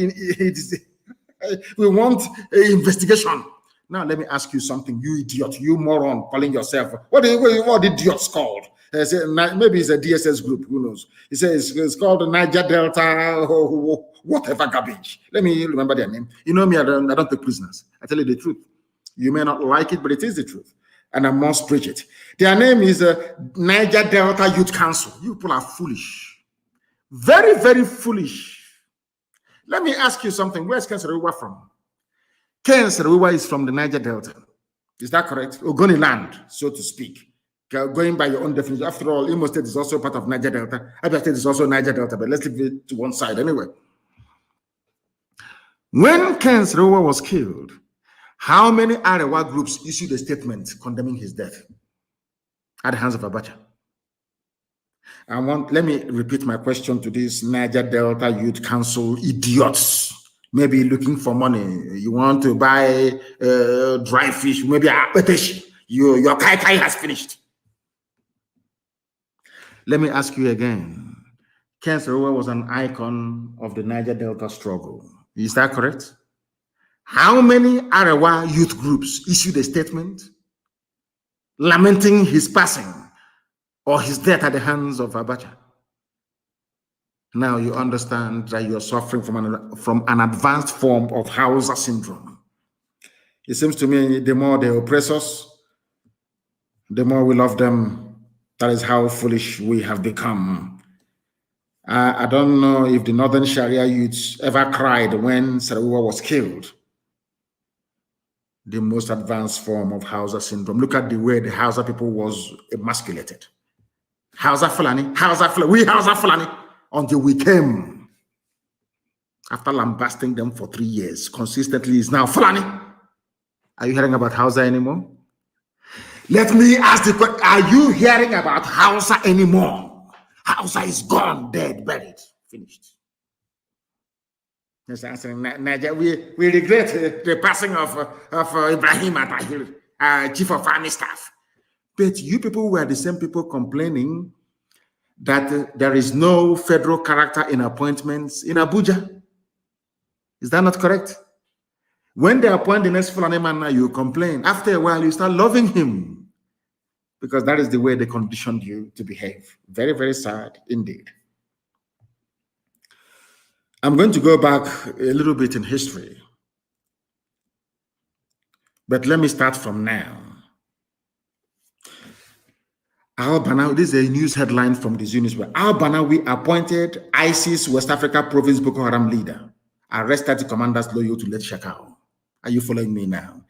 investigation. Now, let me ask you something, you idiot, you moron, calling yourself. What are idiots called? Maybe it's a DSS group, who knows? He says it's called Niger Delta, whatever garbage. Let me remember their name. You know me, I don't take prisoners. I tell you the truth. You may not like it, but it is the truth. And I must preach it. Their name is Niger Delta Youth Council. You people are foolish. Very, very foolish. Let me ask you something. Where's Ken Serewa from? Ken Serewa is from the Niger Delta. Is that correct? Ogoni land, so to speak. Going by your own definition. After all, Imo State is also part of Niger Delta. Abia State is also Niger Delta, but let's leave it to one side anyway. When Ken Serewa was killed, how many Arewa groups issued a statement condemning his death at the hands of Abacha? Let me repeat my question to these Niger Delta Youth Council idiots. Maybe looking for money. You want to buy dry fish, maybe your kai has finished. Let me ask you again. Ken Serewa was an icon of the Niger Delta struggle. Is that correct? How many Arewa youth groups issued a statement lamenting his passing? or his death at the hands of Abacha. Now you understand that you're suffering from an advanced form of Hausa syndrome. It seems to me the more they oppress us, the more we love them. That is how foolish we have become. I don't know if the Northern Sharia youths ever cried when Sarawiwa was killed. The most advanced form of Hausa syndrome. Look at the way the Hausa people was emasculated. Hausa Fulani, we Hausa Fulani, until we came. After lambasting them for 3 years, consistently is now Fulani. Are you hearing about Hausa anymore? Let me ask the question, are you hearing about Hausa anymore? Hausa is gone, dead, buried, finished. Yes, answering Nigeria, we regret the passing of Ibrahim Atahir, Chief of Army Staff. But you people were the same people complaining that there is no federal character in appointments in Abuja. Is that not correct? When they appoint the next Fulani man, you complain. After a while, you start loving him. Because that is the way they conditioned you to behave. Very, very sad indeed. I'm going to go back a little bit in history. But let me start from now. Al-Banawi, this is a news headline from the news where Al-Banawi appointed ISIS West Africa Province Boko Haram leader, arrested the commanders loyal to Let Shakao. Are you following me now?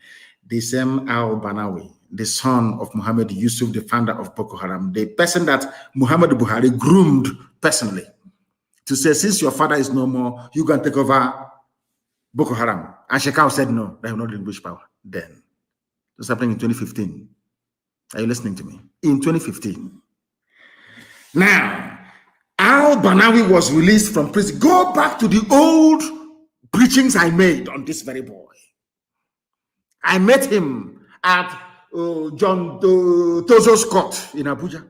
The same Al-Banawi, the son of Muhammad Yusuf, the founder of Boko Haram, the person that Muhammad Buhari groomed personally to say, since your father is no more, you can take over Boko Haram. And Shekau said no, they have not relinquished power then. It was happening in 2015. Are you listening to me? In 2015. Now, Al-Banawi was released from prison. Go back to the old preachings I made on this very boy. I met him at John Tozo's court in Abuja.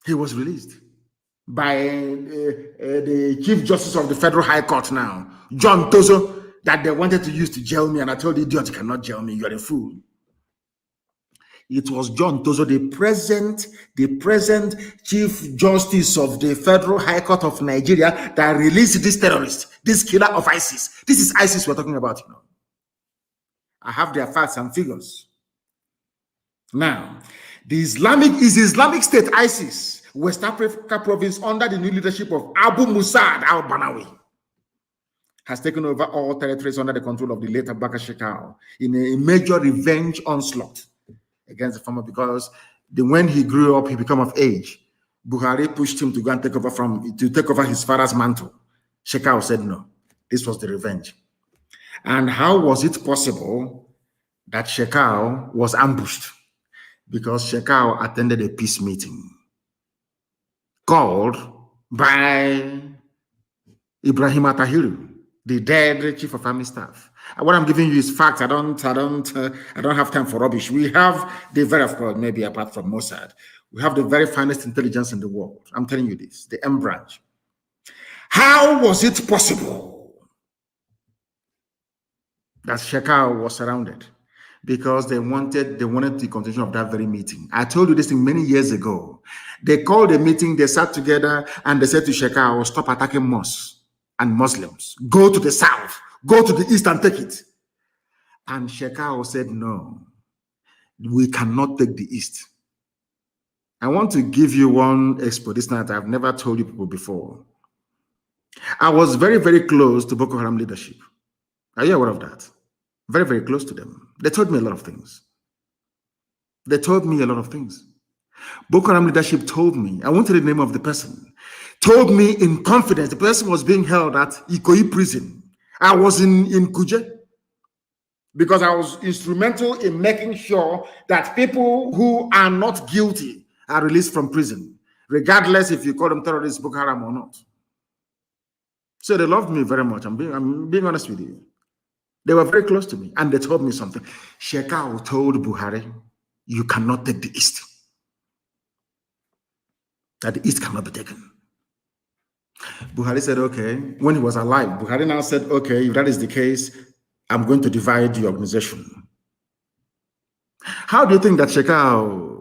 He was released by the Chief Justice of the Federal High Court now, John Tozo, that they wanted to use to jail me, and I told the idiot, you cannot jail me, you are a fool. It was John Tozo, the present Chief Justice of the Federal High Court of Nigeria, that released this terrorist, this killer of ISIS. This is ISIS we're talking about, you know. I have their facts and figures. Now, the Islamic State ISIS, West Africa province under the new leadership of Abu Musad al-Banawi, has taken over all territories under the control of the late Abubakar Shekau in a major revenge onslaught against the farmer, because when he grew up, he became of age. Buhari pushed him to go and take over his father's mantle. Shekau said no. This was the revenge. And how was it possible that Shekau was ambushed? Because Shekau attended a peace meeting called by Ibrahim Atahiru, the dead Chief of Army Staff. And what I'm giving you is facts. I don't have time for rubbish. We have the very, of course, maybe apart from Mossad, we have the very finest intelligence in the world. I'm telling you this, the M branch. How was it possible that Shekau was surrounded? Because they wanted the continuation of that very meeting. I told you this thing many years ago. They called a meeting, they sat together, and they said to Shekau, stop attacking mosques and Muslims. Go to the south, go to the east and take it. And Shekau said, no, we cannot take the east. I want to give you one expo this night I've never told you people before. I was very, very close to Boko Haram leadership. Are you aware of that? Very, very close to them. They told me a lot of things. Boko Haram leadership told me, I won't tell the name of the person, told me in confidence, the person was being held at Ikoyi prison. I was in Kuje because I was instrumental in making sure that people who are not guilty are released from prison, regardless if you call them terrorists, Boko Haram or not. So they loved me very much. I'm being honest with you. They were very close to me, and they told me something. Shekau told Buhari, you cannot take the East. That the East cannot be taken. Buhari said, okay. When he was alive, Buhari now said, okay, if that is the case, I'm going to divide the organization. How do you think that Shekau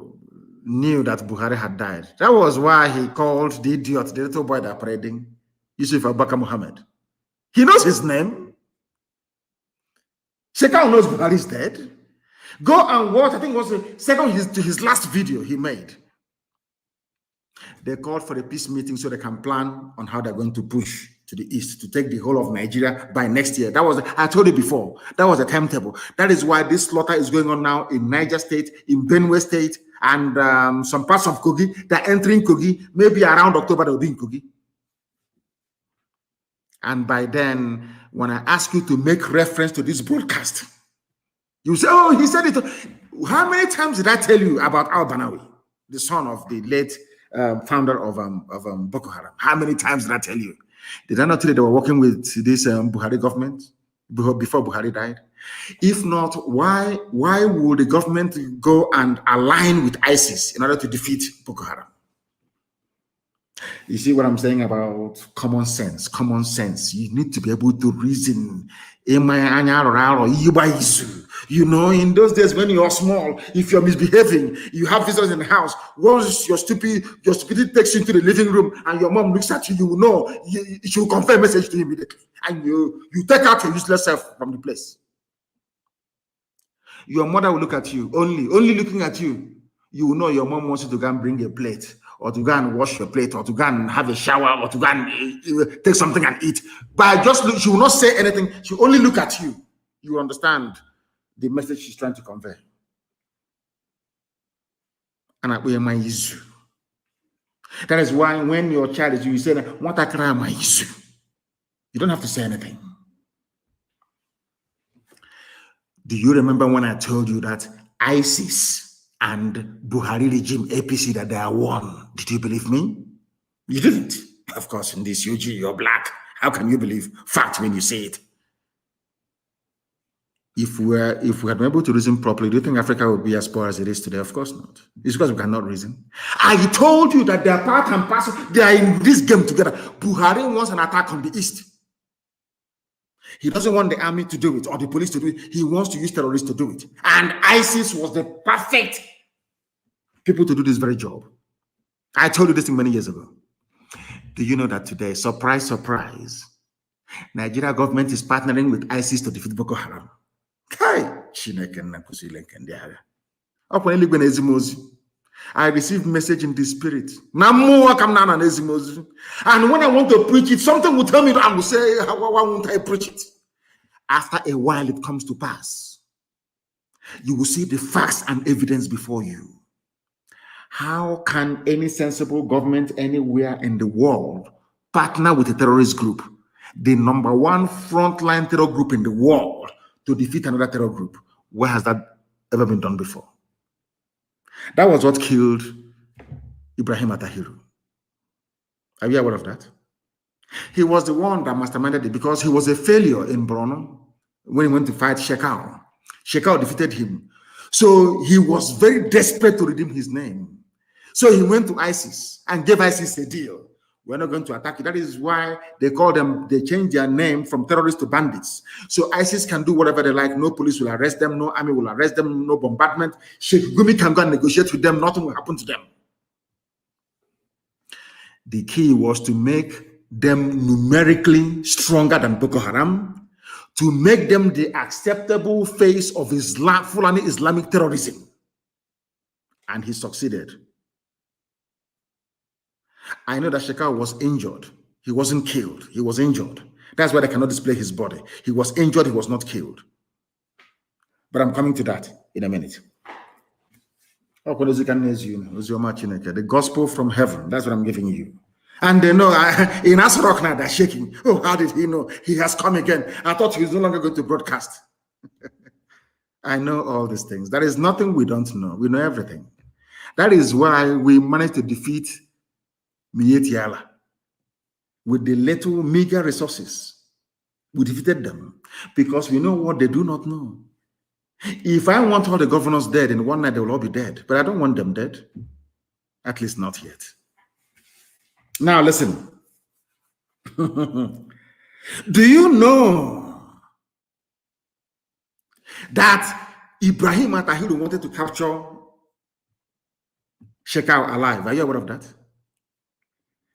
knew that Buhari had died. That was why he called the idiot, the little boy that parading, Yusuf Abubakar Muhammad. He knows his name. Shekau knows Buhari is dead. Go and watch, I think it was the second to his last video he made. They called for a peace meeting so they can plan on how they're going to push to the east to take the whole of Nigeria by next year. That was, I told you before, that was a timetable. That is why this slaughter is going on now in Niger State, in Benue State, and some parts of Kogi. They're entering Kogi. Maybe around October they'll be in Kogi. And by then, when I ask you to make reference to this broadcast, you say, oh, he said it. How many times did I tell you about Al-Banawi, the son of the late founder of Boko Haram? How many times did I tell you? Did I not tell you they were working with this Buhari government before Buhari died? If not, why would the government go and align with ISIS in order to defeat Boko Haram? You see what I'm saying about common sense? Common sense. You need to be able to reason. You know, in those days when you are small, if you're misbehaving, you have visitors in the house. Once your stupidity takes you into the living room and your mom looks at you, you will know. She will convey a message to you immediately. And you take out your useless self from the place. Your mother will look at you, only looking at you. You will know your mom wants you to go and bring a plate, or to go and wash your plate, or to go and have a shower, or to go and take something and eat. But just look, she will not say anything. She will only look at you. You understand the message she's trying to convey. And that is why when your child is you say, "What I cry, my issue," you don't have to say anything. Do you remember when I told you that ISIS and Buhari regime APC that they are one? Did you believe me? You didn't. Of course, in this UG, you're black. How can you believe fact when you say it? If we had been able to reason properly, do you think Africa would be as poor as it is today? Of course not. It's because we cannot reason. I told you that they are part and parcel. They are in this game together. Buhari wants an attack on the east. He doesn't want the army to do it or the police to do it. He wants to use terrorists to do it. And ISIS was the perfect people to do this very job. I told you this thing many years ago. Do you know that today, surprise, surprise, Nigeria government is partnering with ISIS to defeat Boko Haram? I received message in the spirit. And when I want to preach it, something will tell me, I will say, why won't I preach it? After a while, it comes to pass. You will see the facts and evidence before you. How can any sensible government anywhere in the world partner with a terrorist group, the number one frontline terror group in the world, to defeat another terror group? Where has that ever been done before? That was what killed Ibrahim Atahiru. Are you aware of that? He was the one that masterminded it because he was a failure in Borno when he went to fight Shekau. Shekau defeated him. So he was very desperate to redeem his name. So he went to ISIS and gave ISIS a deal. We're not going to attack you. That is why they call them, they changed their name from terrorists to bandits. So ISIS can do whatever they like. No police will arrest them. No army will arrest them. No bombardment. Sheikh Gumi can go and negotiate with them. Nothing will happen to them. The key was to make them numerically stronger than Boko Haram, to make them the acceptable face of Islam, Fulani Islamic terrorism. And he succeeded. I know that Shekau was injured. He wasn't killed. He was injured. That's why they cannot display his body. He was injured. He was not killed. But I'm coming to that in a minute. The gospel from heaven. That's what I'm giving you. And they know, in Asrock now, they're shaking. Oh, how did he know? He has come again. I thought he was no longer going to broadcast. I know all these things. There is nothing we don't know. We know everything. That is why we managed to defeat Mietiala with the little meager resources. We defeated them because we know what they do not know. If I want all the governors dead in one night, they will all be dead. But I don't want them dead. At least not yet. Now listen. Do you know that Ibrahim Atahiru wanted to capture Shekau alive. Are you aware of that?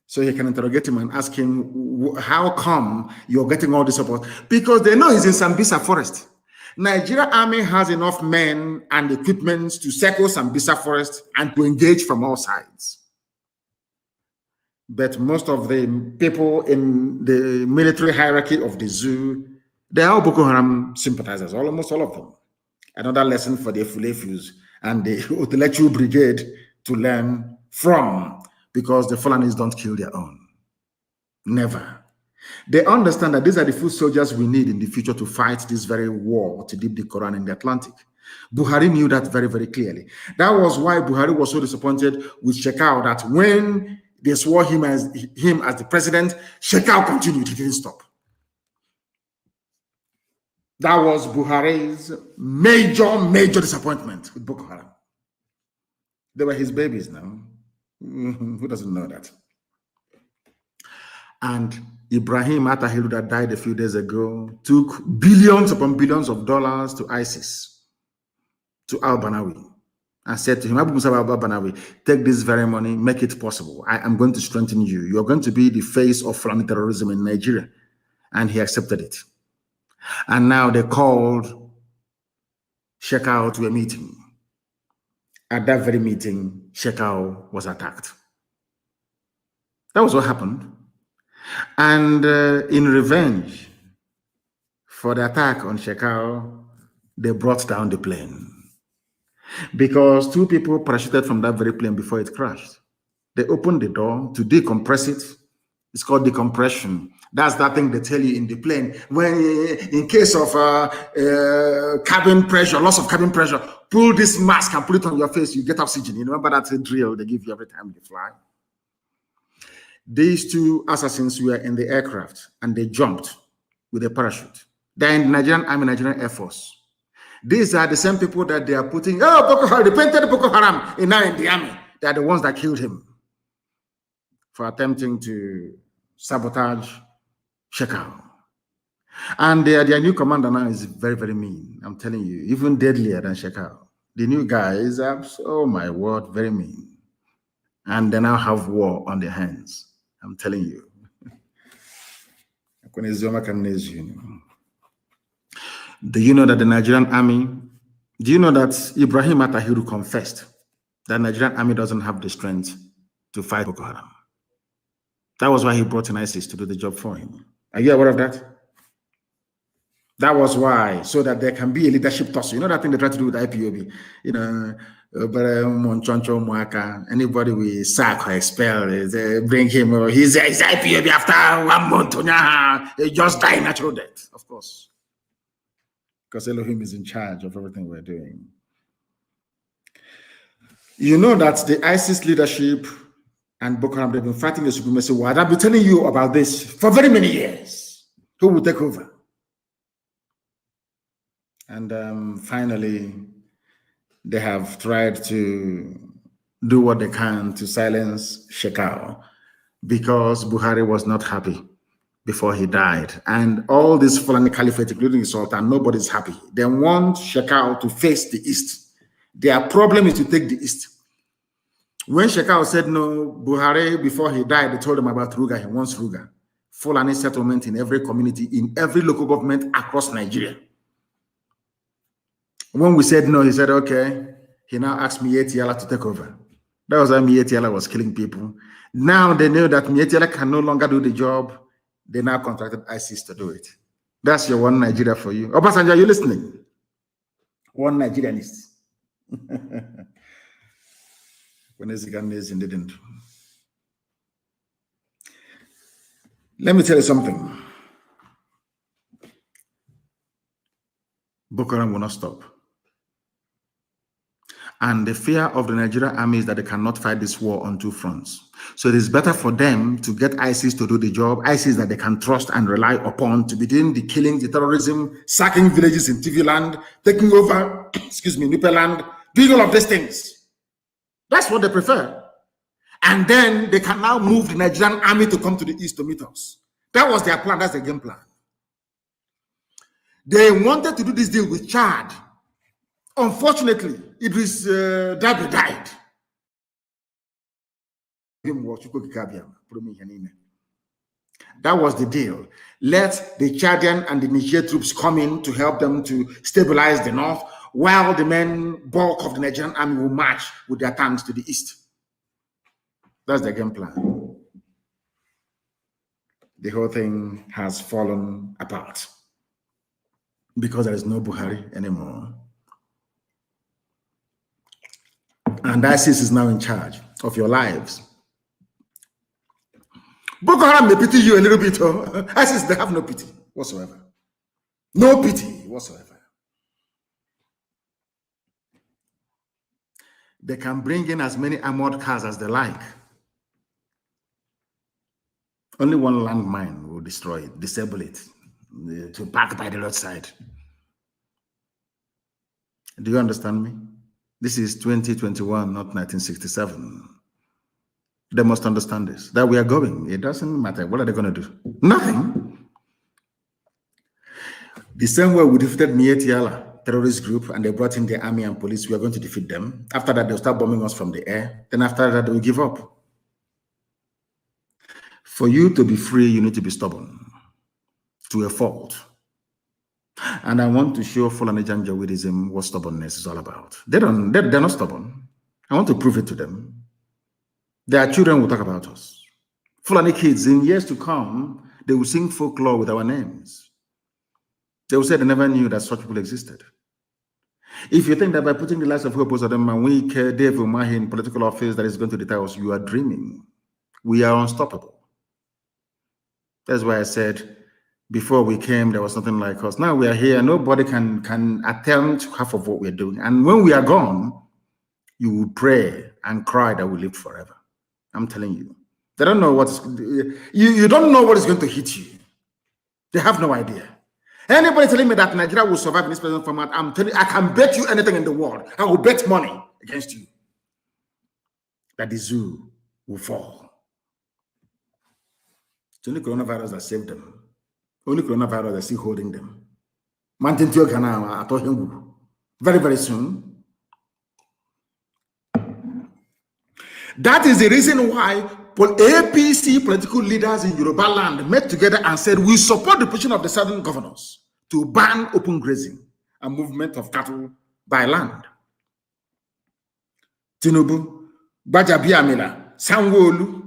So he can interrogate him and ask him, how come you're getting all this support? Because they know he's in Sambisa forest. Nigeria army has enough men and equipment to circle Sambisa forest and to engage from all sides. But most of the people in the military hierarchy of the zoo, they are all Boko Haram sympathizers, almost all of them. Another lesson for the Fulefus and the Utelechu Brigade to learn from, because the Fulanis don't kill their own. Never. They understand that these are the foot soldiers we need in the future to fight this very war to dip the Quran in the Atlantic. Buhari knew that very, very clearly. That was why Buhari was so disappointed with Shekau, that when they swore him as the president, Shekau continued, he didn't stop. That was Buhari's major disappointment with Boko Haram. They were his babies now. Who doesn't know that? And Ibrahim Atahiru, that died a few days ago, took billions upon billions of dollars to ISIS, to al-Banawi, and said to him, Abu Musa al-Banawi, take this very money, make it possible. I am going to strengthen you. You're going to be the face of Fulani terrorism in Nigeria. And he accepted it. And now they called Shekau to a meeting. At that very meeting, Shekau was attacked. That was what happened. And in revenge for the attack on Shekau, they brought down the plane. Because two people parachuted from that very plane before it crashed. They opened the door to decompress it. It's called decompression. That's that thing they tell you in the plane. When, in case of cabin pressure, loss of cabin pressure, pull this mask and put it on your face, you get oxygen. You remember that drill they give you every time you fly? These two assassins were in the aircraft and they jumped with a parachute. They're in the Nigerian Army, Nigerian Air Force. These are the same people that they are putting, Boko Haram, they painted Boko Haram in the army. They are the ones that killed him for attempting to sabotage Shekau. And their new commander now is very, very mean. I'm telling you, even deadlier than Shekau. The new guy is, oh my word, very mean. And they now have war on their hands. I'm telling you. Do you know that the Nigerian army, do you know that Ibrahim Atahiru confessed that the Nigerian army doesn't have the strength to fight Boko Haram? That was why he brought in ISIS to do the job for him. Are you aware of that? That was why, so that there can be a leadership tussle. You know that thing they try to do with IPOB? You know, anybody we sack or expel, bring him, he's IPOB after 1 month, he just died natural death, of course. Because Elohim is in charge of everything we're doing. You know that the ISIS leadership and Boko Haram, they've been fighting the supremacy war. I've been telling you about this for very many years. Who will take over? And finally, they have tried to do what they can to silence Shekau, because Buhari was not happy before he died. And all this Fulani Caliphate, including the Sultan, nobody's happy. They want Shekau to face the East. Their problem is to take the East. When Shekau said no, Buhari, before he died, they told him about Ruga. He wants Ruga. Fulani settlement in every community, in every local government across Nigeria. When we said no, he said, okay. He now asked Mietiala to take over. That was why Mietiala was killing people. Now they know that Mietiala can no longer do the job. They now contracted ISIS to do it. That's your one Nigeria for you. Obasanjo, are you listening? One Nigerianist. When is the didn't. Let me tell you something. Boko Haram will not stop. And the fear of the Nigerian army is that they cannot fight this war on two fronts. So it is better for them to get ISIS to do the job, ISIS that they can trust and rely upon to begin the killing, the terrorism, sacking villages in TV land, taking over, Nupe land, doing all of these things. That's what they prefer. And then they can now move the Nigerian army to come to the east to meet us. That was their plan. That's the game plan. They wanted to do this deal with Chad. Unfortunately, Idris Dabi died. That was the deal. Let the Chadian and the Niger troops come in to help them to stabilize the north, while the main bulk of the Nigerian army will march with their tanks to the east. That's the game plan. The whole thing has fallen apart because there is no Buhari anymore. And ISIS is now in charge of your lives. Boko Haram may pity you a little bit. ISIS, they have no pity whatsoever. No pity whatsoever. They can bring in as many armored cars as they like. Only one landmine will destroy it, disable it, to park by the roadside. Do you understand me? This is 2021, not 1967. They must understand this, that we are going. It doesn't matter. What are they going to do? Nothing. The same way we defeated Mietiala terrorist group and they brought in the army and police, we are going to defeat them. After that, they'll start bombing us from the air. Then after that, they'll give up. For you to be free, you need to be stubborn to a fault. And I want to show Fulani Janjaweedism what stubbornness is all about. They're not stubborn. I want to prove it to them. Their children will talk about us. Fulani kids, in years to come, they will sing folklore with our names. They will say they never knew that such people existed. If you think that by putting the lives of Hopos of them and we care Dave Umahi in political office that is going to deter us, you are dreaming. We are unstoppable. That's why I said before we came, there was nothing like us. Now we are here. Nobody can attempt half of what we're doing. And when we are gone, you will pray and cry that we live forever. I'm telling you. They don't know what's... You don't know what is going to hit you. They have no idea. Anybody telling me that Nigeria will survive in this present format, I'm telling you, I can bet you anything in the world. I will bet money against you that the zoo will fall. It's only coronavirus that saved them. Only coronavirus that's still holding them. Very, very soon. That is the reason why APC political leaders in Yoruba land met together and said, we support the position of the southern governors to ban open grazing and movement of cattle by land. Tinubu, Bajabiamila, Sanwo-Olu,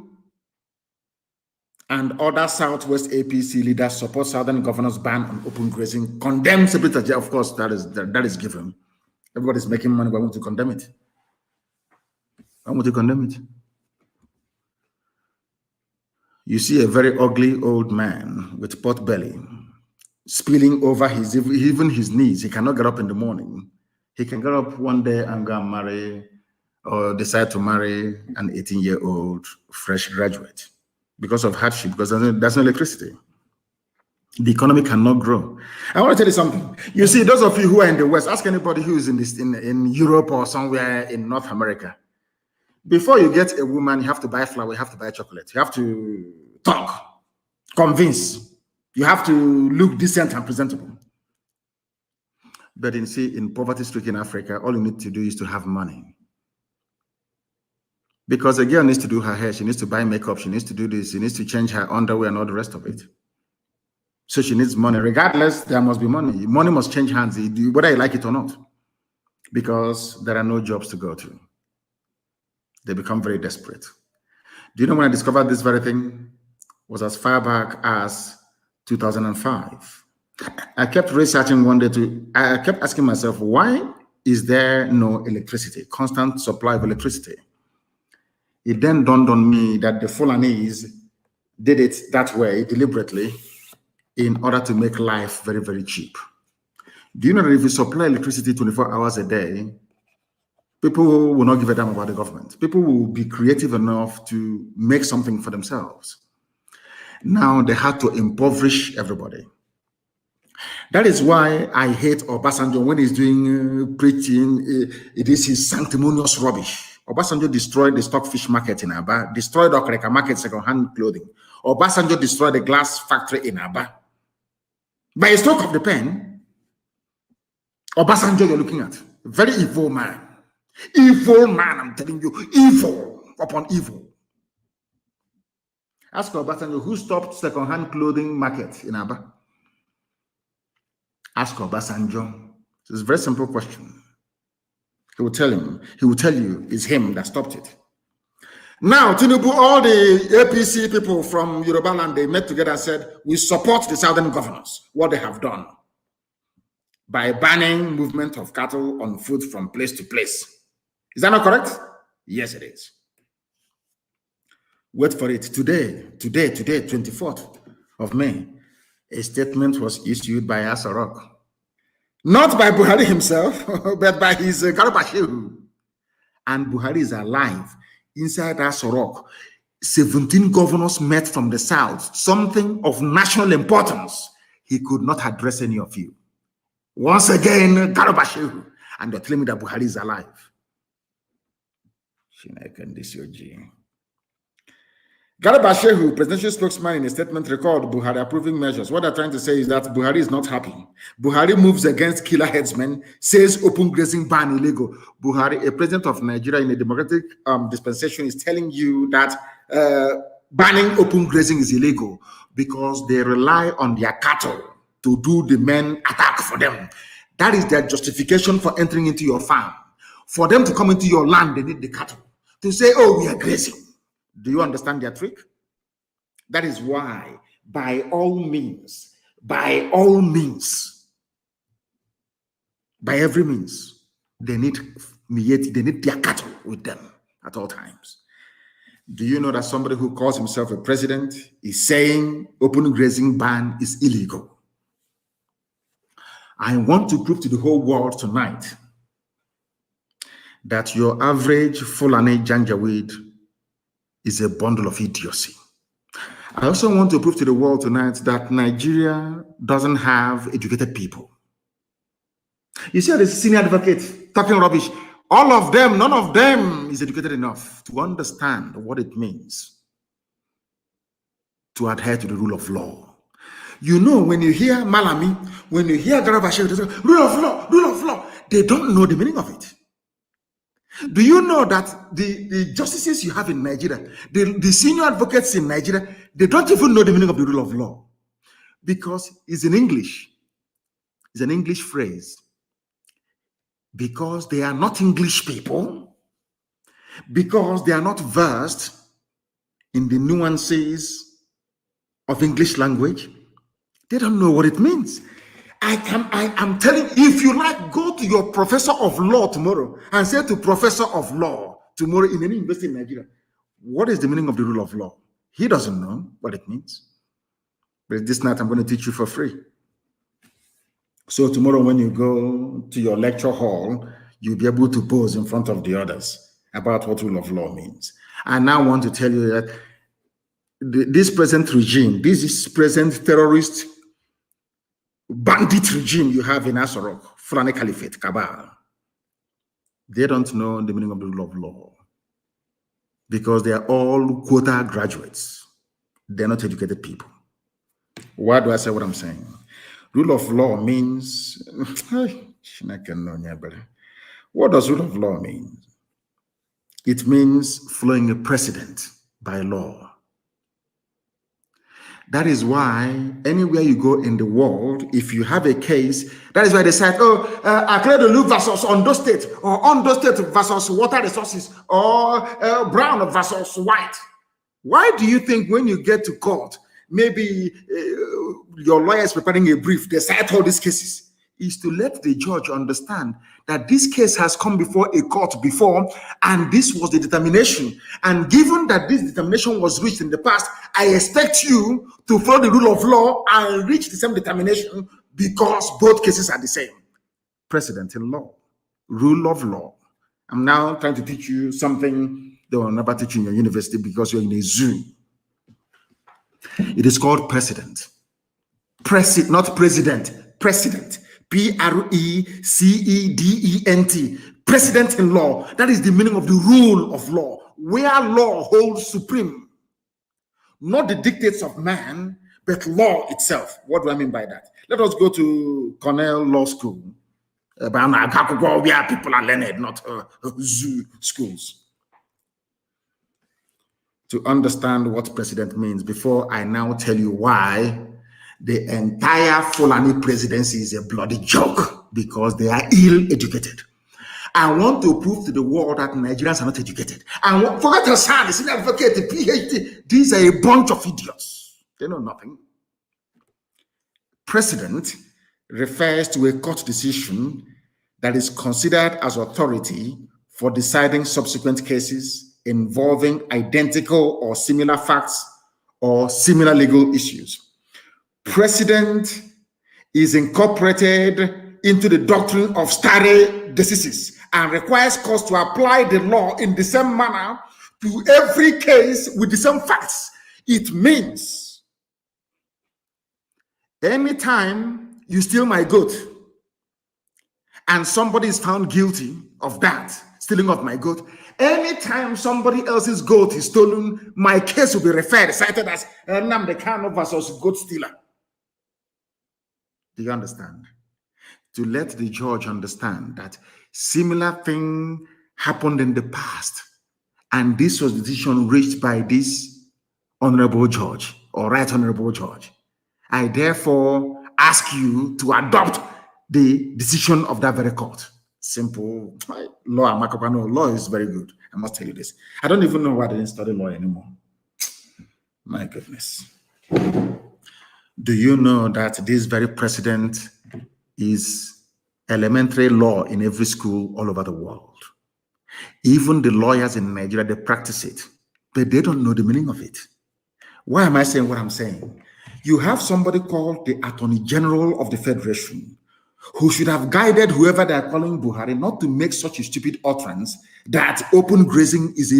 and other Southwest APC leaders support southern governors' ban on open grazing, condemn separate. Of course, that is given. Everybody's making money, but I want to condemn it. I want to condemn it. You see a very ugly old man with pot belly, spilling over even his knees. He cannot get up in the morning. He can get up one day and go and marry or decide to marry an 18-year-old fresh graduate because of hardship, because there's no electricity. The economy cannot grow. I want to tell you something. You see, those of you who are in the West, ask anybody who is in Europe or somewhere in North America. Before you get a woman, you have to buy flour, you have to buy chocolate, you have to talk, convince, you have to look decent and presentable. But in poverty-stricken Africa, all you need to do is to have money. Because a girl needs to do her hair, she needs to buy makeup, she needs to do this, she needs to change her underwear and all the rest of it. So she needs money. Regardless, there must be money. Money must change hands, whether you like it or not. Because there are no jobs to go to. They become very desperate. Do you know when I discovered this very thing? It was as far back as 2005. I kept researching one day I kept asking myself, why is there no electricity, constant supply of electricity? It then dawned on me that the Fulanese did it that way deliberately in order to make life very, very cheap. Do you know that if you supply electricity 24 hours a day, people will not give a damn about the government. People will be creative enough to make something for themselves. Now they had to impoverish everybody. That is why I hate Obasanjo when he's doing preaching. It is his sanctimonious rubbish. Obasanjo destroyed the stockfish market in Aba, destroyed the Okreka market second-hand clothing. Obasanjo destroyed the glass factory in Aba. By a stroke of the pen, Obasanjo you're looking at, very evil man. Evil man, I'm telling you, evil upon evil. Ask Obasanjo who stopped second-hand clothing market in Aba. Ask Obasanjo. It's a very simple question. He will tell you it's him that stopped it. Now, Tinubu, all the APC people from Yoruba land, they met together and said, we support the southern governors, what they have done by banning movement of cattle on foot from place to place. Is that not correct? Yes, it is. Wait for it. Today, 24th of May, a statement was issued by Asarok. Not by Buhari himself, but by his Garba. And Buhari is alive. Inside Asarok, 17 governors met from the south, something of national importance. He could not address any of you. Once again, Garba. And they're telling me that Buhari is alive. Garba Shehu, presidential spokesman, in a statement recalled Buhari approving measures. What they're trying to say is that Buhari is not happy. Buhari moves against killer headsmen, says open grazing ban illegal. Buhari, a president of Nigeria in a democratic dispensation, is telling you that banning open grazing is illegal because they rely on their cattle to do the men attack for them. That is their justification for entering into your farm. For them to come into your land, they need the cattle. To say, oh, we are grazing. Do you understand their trick? That is why, by all means, by every means, they need their cattle with them at all times. Do you know that somebody who calls himself a president is saying open grazing ban is illegal? I want to prove to the whole world tonight that your average Fulani Janjaweed is a bundle of idiocy. I also want to prove to the world tonight that Nigeria doesn't have educated people. You see, the senior advocate talking rubbish. All of them, none of them is educated enough to understand what it means to adhere to the rule of law. You know, when you hear Malami, when you hear Garabashe, rule of law, they don't know the meaning of it. Do you know that the justices you have in Nigeria, the senior advocates in Nigeria, they don't even know the meaning of the rule of law because it's in English. It's an English phrase. Because they are not English people, because they are not versed in the nuances of English language, they don't know what it means. I'm telling you, if you like, go to your professor of law tomorrow and say to professor of law tomorrow in any university in Nigeria, what is the meaning of the rule of law? He doesn't know what it means. But this night I'm going to teach you for free. So tomorrow when you go to your lecture hall, you'll be able to pose in front of the others about what rule of law means. I now want to tell you that this present regime, this present terrorist bandit regime you have in Asarok, Fulani Caliphate, Cabal, they don't know the meaning of the rule of law because they are all quota graduates. They're not educated people. Why do I say what I'm saying? Rule of law means, what does rule of law mean? It means following a precedent by law. That is why anywhere you go in the world, if you have a case, that is why they said, Akredolu versus Ondo State, or Ondo State versus water resources, or Brown versus white. Why do you think when you get to court, maybe your lawyer is preparing a brief, they cite all these cases, is to let the judge understand that this case has come before a court before, and this was the determination. And given that this determination was reached in the past, I expect you to follow the rule of law and reach the same determination because both cases are the same. Precedent in law, rule of law. I'm now trying to teach you something they will never teach you in your university because you're in a zoo. It is called precedent. Not president, precedent. P-R-E-C-E-D-E-N-T. Precedent in law. That is the meaning of the rule of law, where law holds supreme. Not the dictates of man, but law itself. What do I mean by that? Let us go to Cornell Law School. Where people are learned, not zoo schools. to understand what president means before I now tell you why the entire Fulani presidency is a bloody joke, because they are ill-educated. I want to prove to the world that Nigerians are not educated. And forget Hassan, the senior advocate, the PhD. These are a bunch of idiots. They know nothing. Precedent refers to a court decision that is considered as authority for deciding subsequent cases involving identical or similar facts or similar legal issues. Precedent is incorporated into the doctrine of stare decisis and requires courts to apply the law in the same manner to every case with the same facts. It means anytime you steal my goat and somebody is found guilty of that, stealing of my goat, anytime somebody else's goat is stolen, my case will be referred, cited as Nnamdi Kanu versus goat stealer. Do you understand? To let the judge understand that similar thing happened in the past, and this was the decision reached by this honorable judge or right honorable judge. I therefore ask you to adopt the decision of that very court. Simple. Law, law is very good. I must tell you this. I don't even know why I didn't study law anymore. My goodness. Do you know that this very precedent is elementary law in every school all over the world? Even the lawyers in Nigeria, they practice it, but they don't know the meaning of it. Why am I saying what I'm saying? You have somebody called the Attorney General of the Federation who should have guided whoever they are calling Buhari not to make such a stupid utterance that open grazing is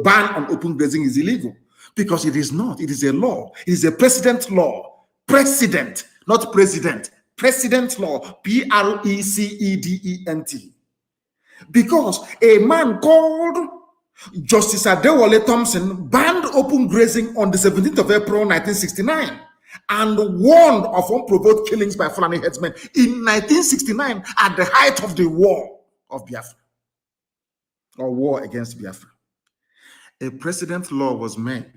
ban on open grazing is illegal, because it is not. It is a law. It is a precedent law. Precedent, not president. Precedent law, Precedent. Because a man called Justice Adewale Thompson banned open grazing on the 17th of April 1969 and warned of unprovoked killings by Fulani headsmen in 1969 at the height of the war of Biafra, or war against Biafra. A precedent law was made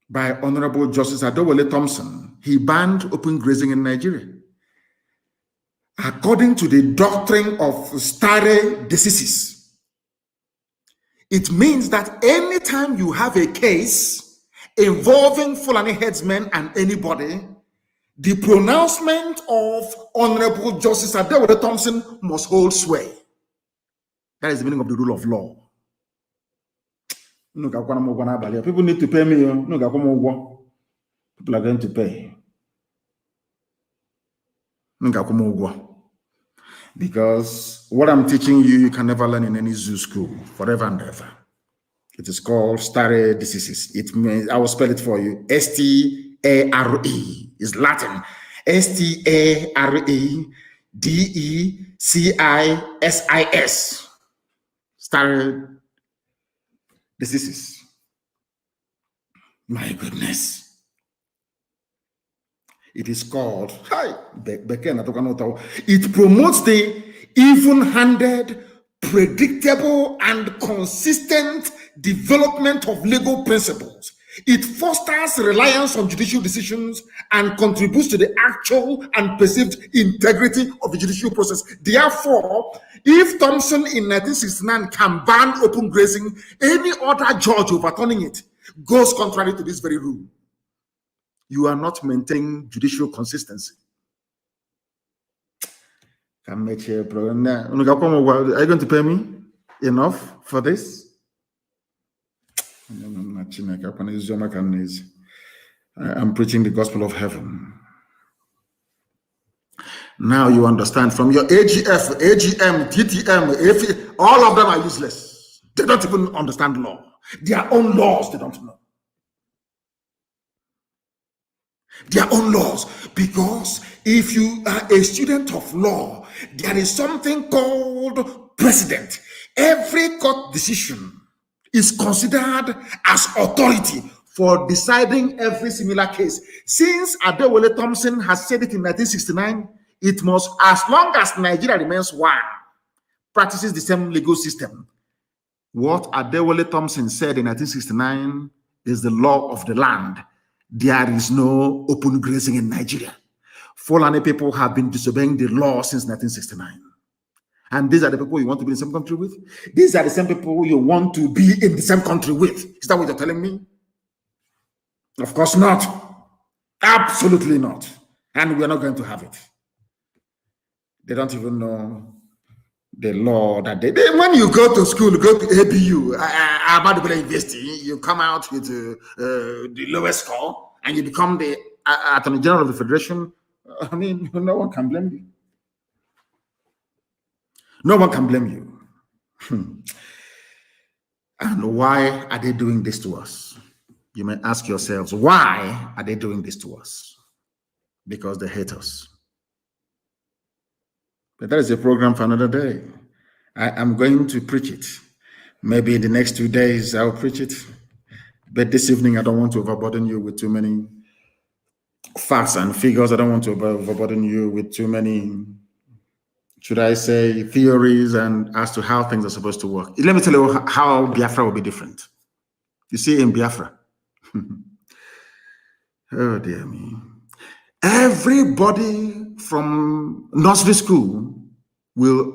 by Honorable Justice Adewale Thompson. He banned open grazing in Nigeria. According to the doctrine of stare decisis, it means that anytime you have a case involving Fulani headsmen and anybody, the pronouncement of Honorable Justice Adewale Thompson must hold sway. That is the meaning of the rule of law. People need to pay me. People are going to pay. Because what I'm teaching you, you can never learn in any zoo school, forever and ever. It is called stare decisis. It means, I will spell it for you. S-T-A-R-E is Latin. S-T-A-R-E-D-E-C-I-S-I-S. Stare decisis. My goodness. It is called, it promotes the even-handed, predictable, and consistent development of legal principles. It fosters reliance on judicial decisions and contributes to the actual and perceived integrity of the judicial process. Therefore, if Thompson in 1969 can ban open grazing, any other judge overturning it goes contrary to this very rule. You are not maintaining judicial consistency. Can make a problem. Are you going to pay me enough for this? I'm preaching the gospel of heaven. Now you understand, from your AGF, AGM, TTM, all of them are useless. They don't even understand law. Their own laws, they don't know. Their own laws. Because if you are a student of law, there is something called precedent. Every court decision is considered as authority for deciding every similar case. Since Adewale Thompson has said it in 1969, it must, as long as Nigeria remains one, practices the same legal system, What Adewale Thompson said in 1969 is the law of the land. There is no open grazing in Nigeria. Fulani people have been disobeying the law since 1969. And these are the people you want to be in the same country with? These are the same people you want to be in the same country with. Is that what you're telling me? Of course not. Absolutely not. And we're not going to have it. They don't even know the law that they when you go to school, go to ABU, about the university, you come out with the lowest score and you become the Attorney General of the Federation. I mean, no one can blame you. No one can blame you. And why are they doing this to us? You may ask yourselves, why are they doing this to us? Because they hate us. But that is a program for another day. I am going to preach it. Maybe in the next 2 days, I'll preach it. But this evening, I don't want to overburden you with too many facts and figures. I don't want to overburden you with too many, should I say, theories and as to how things are supposed to work. Let me tell you how Biafra will be different. You see, in Biafra, oh dear me, everybody from nursery school will